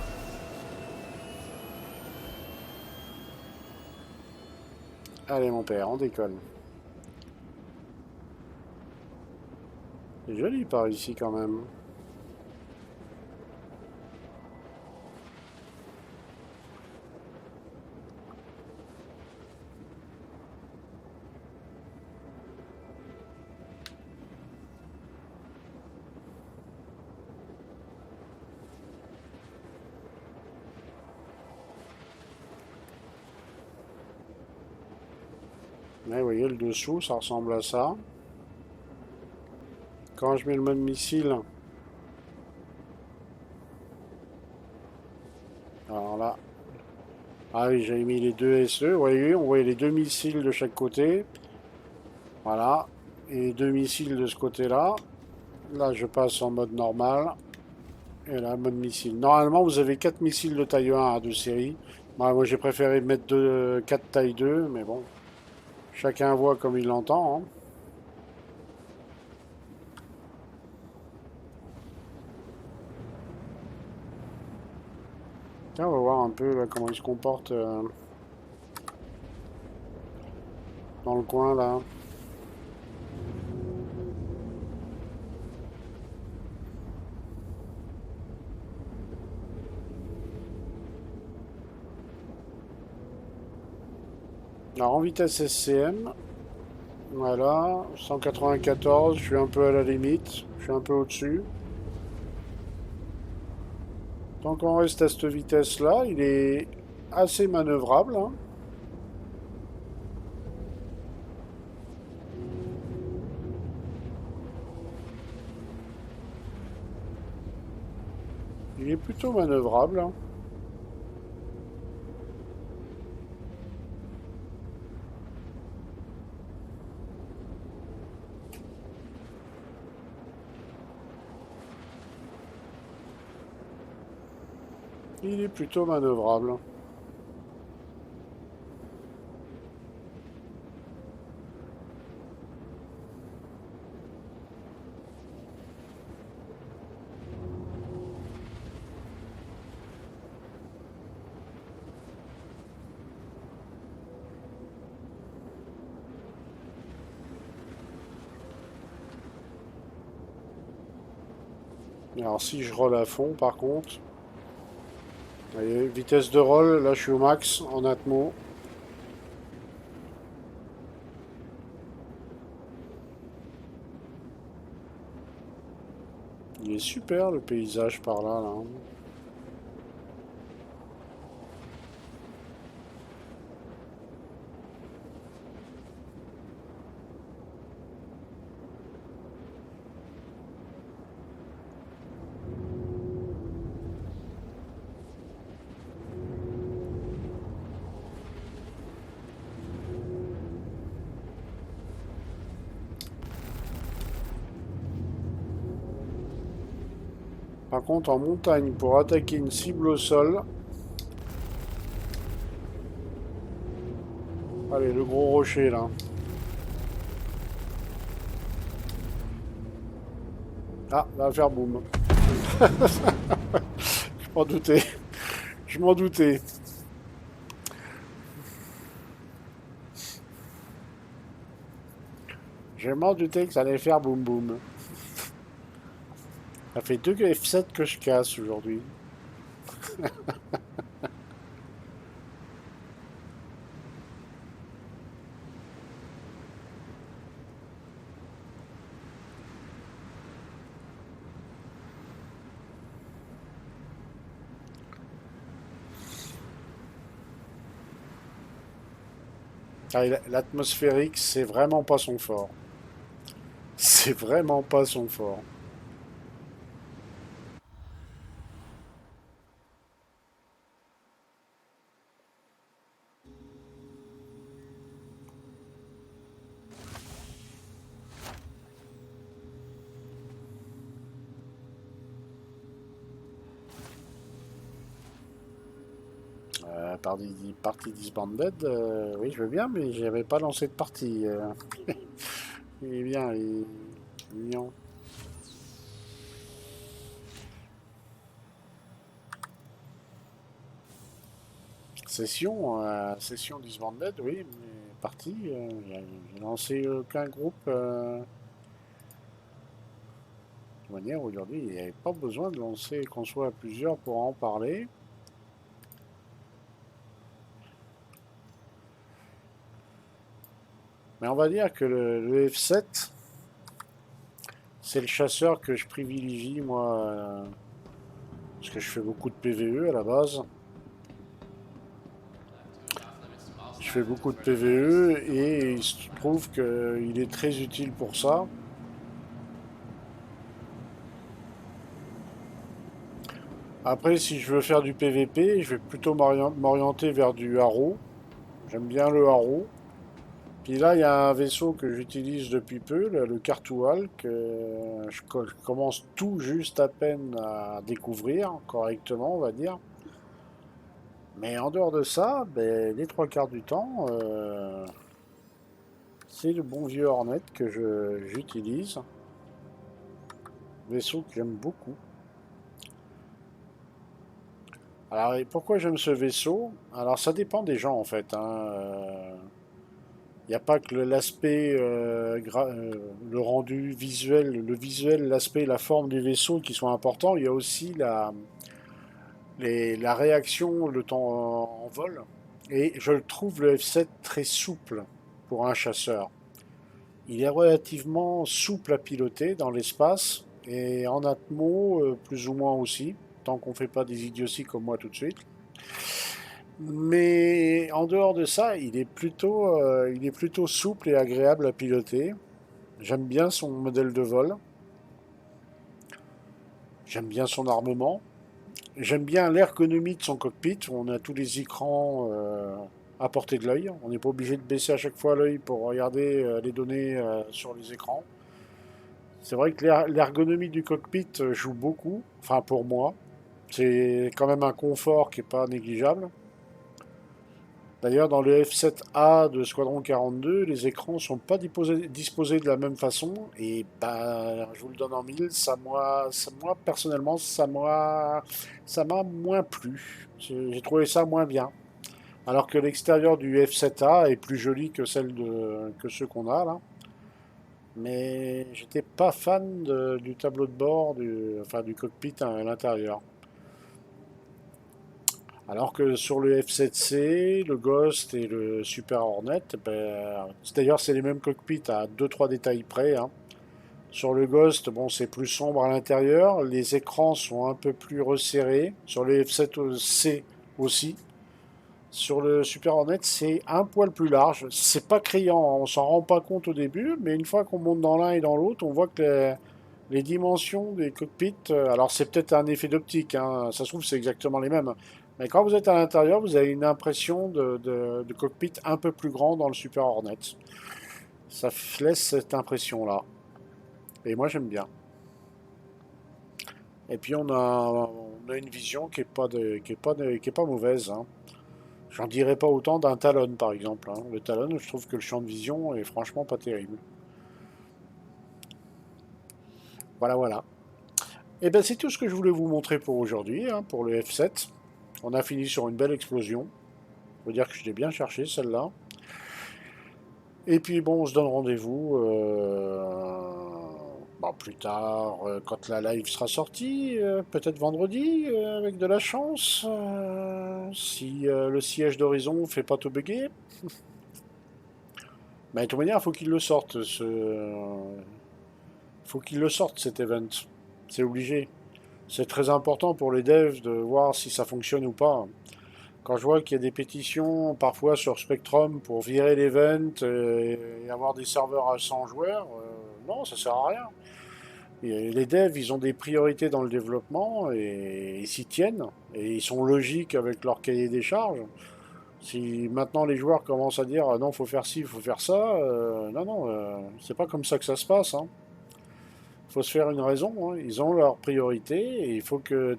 Allez, mon père, on décolle. C'est joli par ici quand même. Ouais, vous voyez, le dessous, ça ressemble à ça. Quand je mets le mode missile, alors là, ah oui, j'avais mis les deux SE, vous voyez, on voyait les deux missiles de chaque côté. Voilà, et les deux missiles de ce côté-là. Là, je passe en mode normal. Et là, mode missile. Normalement, vous avez 4 missiles de taille 1 de série. Moi, j'ai préféré mettre 4 taille 2, mais bon. Chacun voit comme il l'entend. Hein. Tiens, on va voir un peu là, comment il se comporte dans le coin là. Alors en vitesse SCM, voilà, 194, je suis un peu à la limite, je suis un peu au-dessus. Tant qu'on reste à cette vitesse-là, il est assez manœuvrable. Hein. Il est plutôt manœuvrable. Hein. Il est plutôt manœuvrable. Alors si je roll à fond par contre, vous voyez, vitesse de roll, là je suis au max en atmo. Il est super le paysage par là, là. Par contre, en montagne, pour attaquer une cible au sol... Allez, le gros rocher, là. Ah, ça va faire boum. Je m'en doutais. Je m'en doutais. Je m'en doutais que ça allait faire boum boum. Ça fait 2 F7 que je casse aujourd'hui. Ah, l'atmosphérique, c'est vraiment pas son fort. C'est vraiment pas son fort. partie Disbanded, oui, je veux bien, mais j'avais pas lancé de partie. Il est bien, il est mignon. Session Disbanded, oui, mais partie, j'ai lancé aucun groupe. De toute manière, aujourd'hui, il n'y avait pas besoin de lancer qu'on soit à plusieurs pour en parler. Mais on va dire que le F7, c'est le chasseur que je privilégie, moi, parce que je fais beaucoup de PvE à la base. Je fais beaucoup de PvE et il se trouve qu'il est très utile pour ça. Après, si je veux faire du PvP, je vais plutôt m'orienter vers du haro. J'aime bien le haro. Puis là, il y a un vaisseau que j'utilise depuis peu, le Cartoual, que je commence tout juste à peine à découvrir correctement, on va dire. Mais en dehors de ça, ben, les trois quarts du temps, c'est le bon vieux Hornet que j'utilise. Vaisseau que j'aime beaucoup. Alors, et pourquoi j'aime ce vaisseau? Alors, ça dépend des gens en fait, hein. Il n'y a pas que l'aspect, le rendu visuel, l'aspect, la forme du vaisseau qui sont importants. Il y a aussi la réaction, le temps en vol. Et je trouve le F7 très souple pour un chasseur. Il est relativement souple à piloter dans l'espace et en atmo, plus ou moins aussi, tant qu'on ne fait pas des idioties comme moi tout de suite. Mais en dehors de ça, il est plutôt souple et agréable à piloter. J'aime bien son modèle de vol. J'aime bien son armement. J'aime bien l'ergonomie de son cockpit. On a tous les écrans à portée de l'œil. On n'est pas obligé de baisser à chaque fois l'œil pour regarder les données sur les écrans. C'est vrai que l'ergonomie du cockpit joue beaucoup. Enfin, pour moi. C'est quand même un confort qui n'est pas négligeable. D'ailleurs, dans le F7A de Squadron 42, les écrans ne sont pas disposés de la même façon. Et ben, je vous le donne en mille, moi personnellement, ça m'a moins plu. J'ai trouvé ça moins bien. Alors que l'extérieur du F7A est plus joli que que ceux qu'on a là. Mais j'étais pas fan du tableau de bord, du cockpit à l'intérieur. Alors que sur le F7C, le Ghost et le Super Hornet, ben, d'ailleurs c'est les mêmes cockpits à 2-3 détails près. Hein. Sur le Ghost, bon, c'est plus sombre à l'intérieur, les écrans sont un peu plus resserrés. Sur le F7C aussi. Sur le Super Hornet, c'est un poil plus large. C'est pas criant, hein, on s'en rend pas compte au début, mais une fois qu'on monte dans l'un et dans l'autre, on voit que les dimensions des cockpits, alors c'est peut-être un effet d'optique, hein, ça se trouve c'est exactement les mêmes. Mais quand vous êtes à l'intérieur, vous avez une impression de cockpit un peu plus grand dans le Super Hornet. Ça laisse cette impression-là. Et moi, j'aime bien. Et puis, on a une vision qui est pas mauvaise. Hein. J'en dirais pas autant d'un Talon, par exemple. Hein. Le Talon, je trouve que le champ de vision est franchement pas terrible. Voilà, voilà. Et bien, c'est tout ce que je voulais vous montrer pour aujourd'hui, hein, pour le F7. On a fini sur une belle explosion. Faut dire que je l'ai bien cherché celle-là. Et puis bon, on se donne rendez-vous plus tard, quand la live sera sortie, peut-être vendredi, avec de la chance. Si le siège d'Horizon fait pas tout bugger. Mais de toute manière, il faut qu'il le sorte. Faut qu'il le sorte cet event. C'est obligé. C'est très important pour les devs de voir si ça fonctionne ou pas. Quand je vois qu'il y a des pétitions parfois sur Spectrum pour virer l'event et avoir des serveurs à 100 joueurs, non, ça sert à rien. Et les devs, ils ont des priorités dans le développement et ils s'y tiennent. Et ils sont logiques avec leur cahier des charges. Si maintenant les joueurs commencent à dire non, faut faire ci, faut faire ça, non, c'est pas comme ça que ça se passe. Hein. faut se faire une raison, hein. Ils ont leurs priorités et il faut que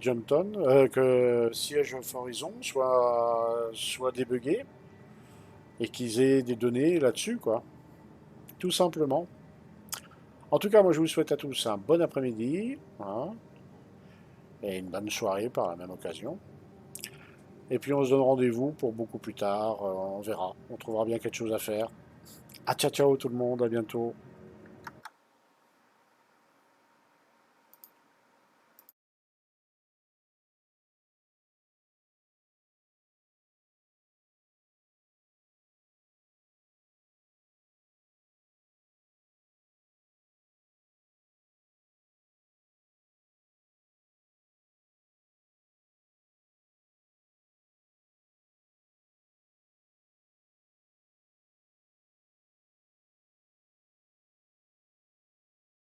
que Siege of Horizon soit débugué et qu'ils aient des données là-dessus, quoi. Tout simplement. En tout cas, moi, je vous souhaite à tous un bon après-midi, hein, et une bonne soirée par la même occasion. Et puis, on se donne rendez-vous pour beaucoup plus tard. On verra. On trouvera bien quelque chose à faire. À ciao, ciao tout le monde. À bientôt.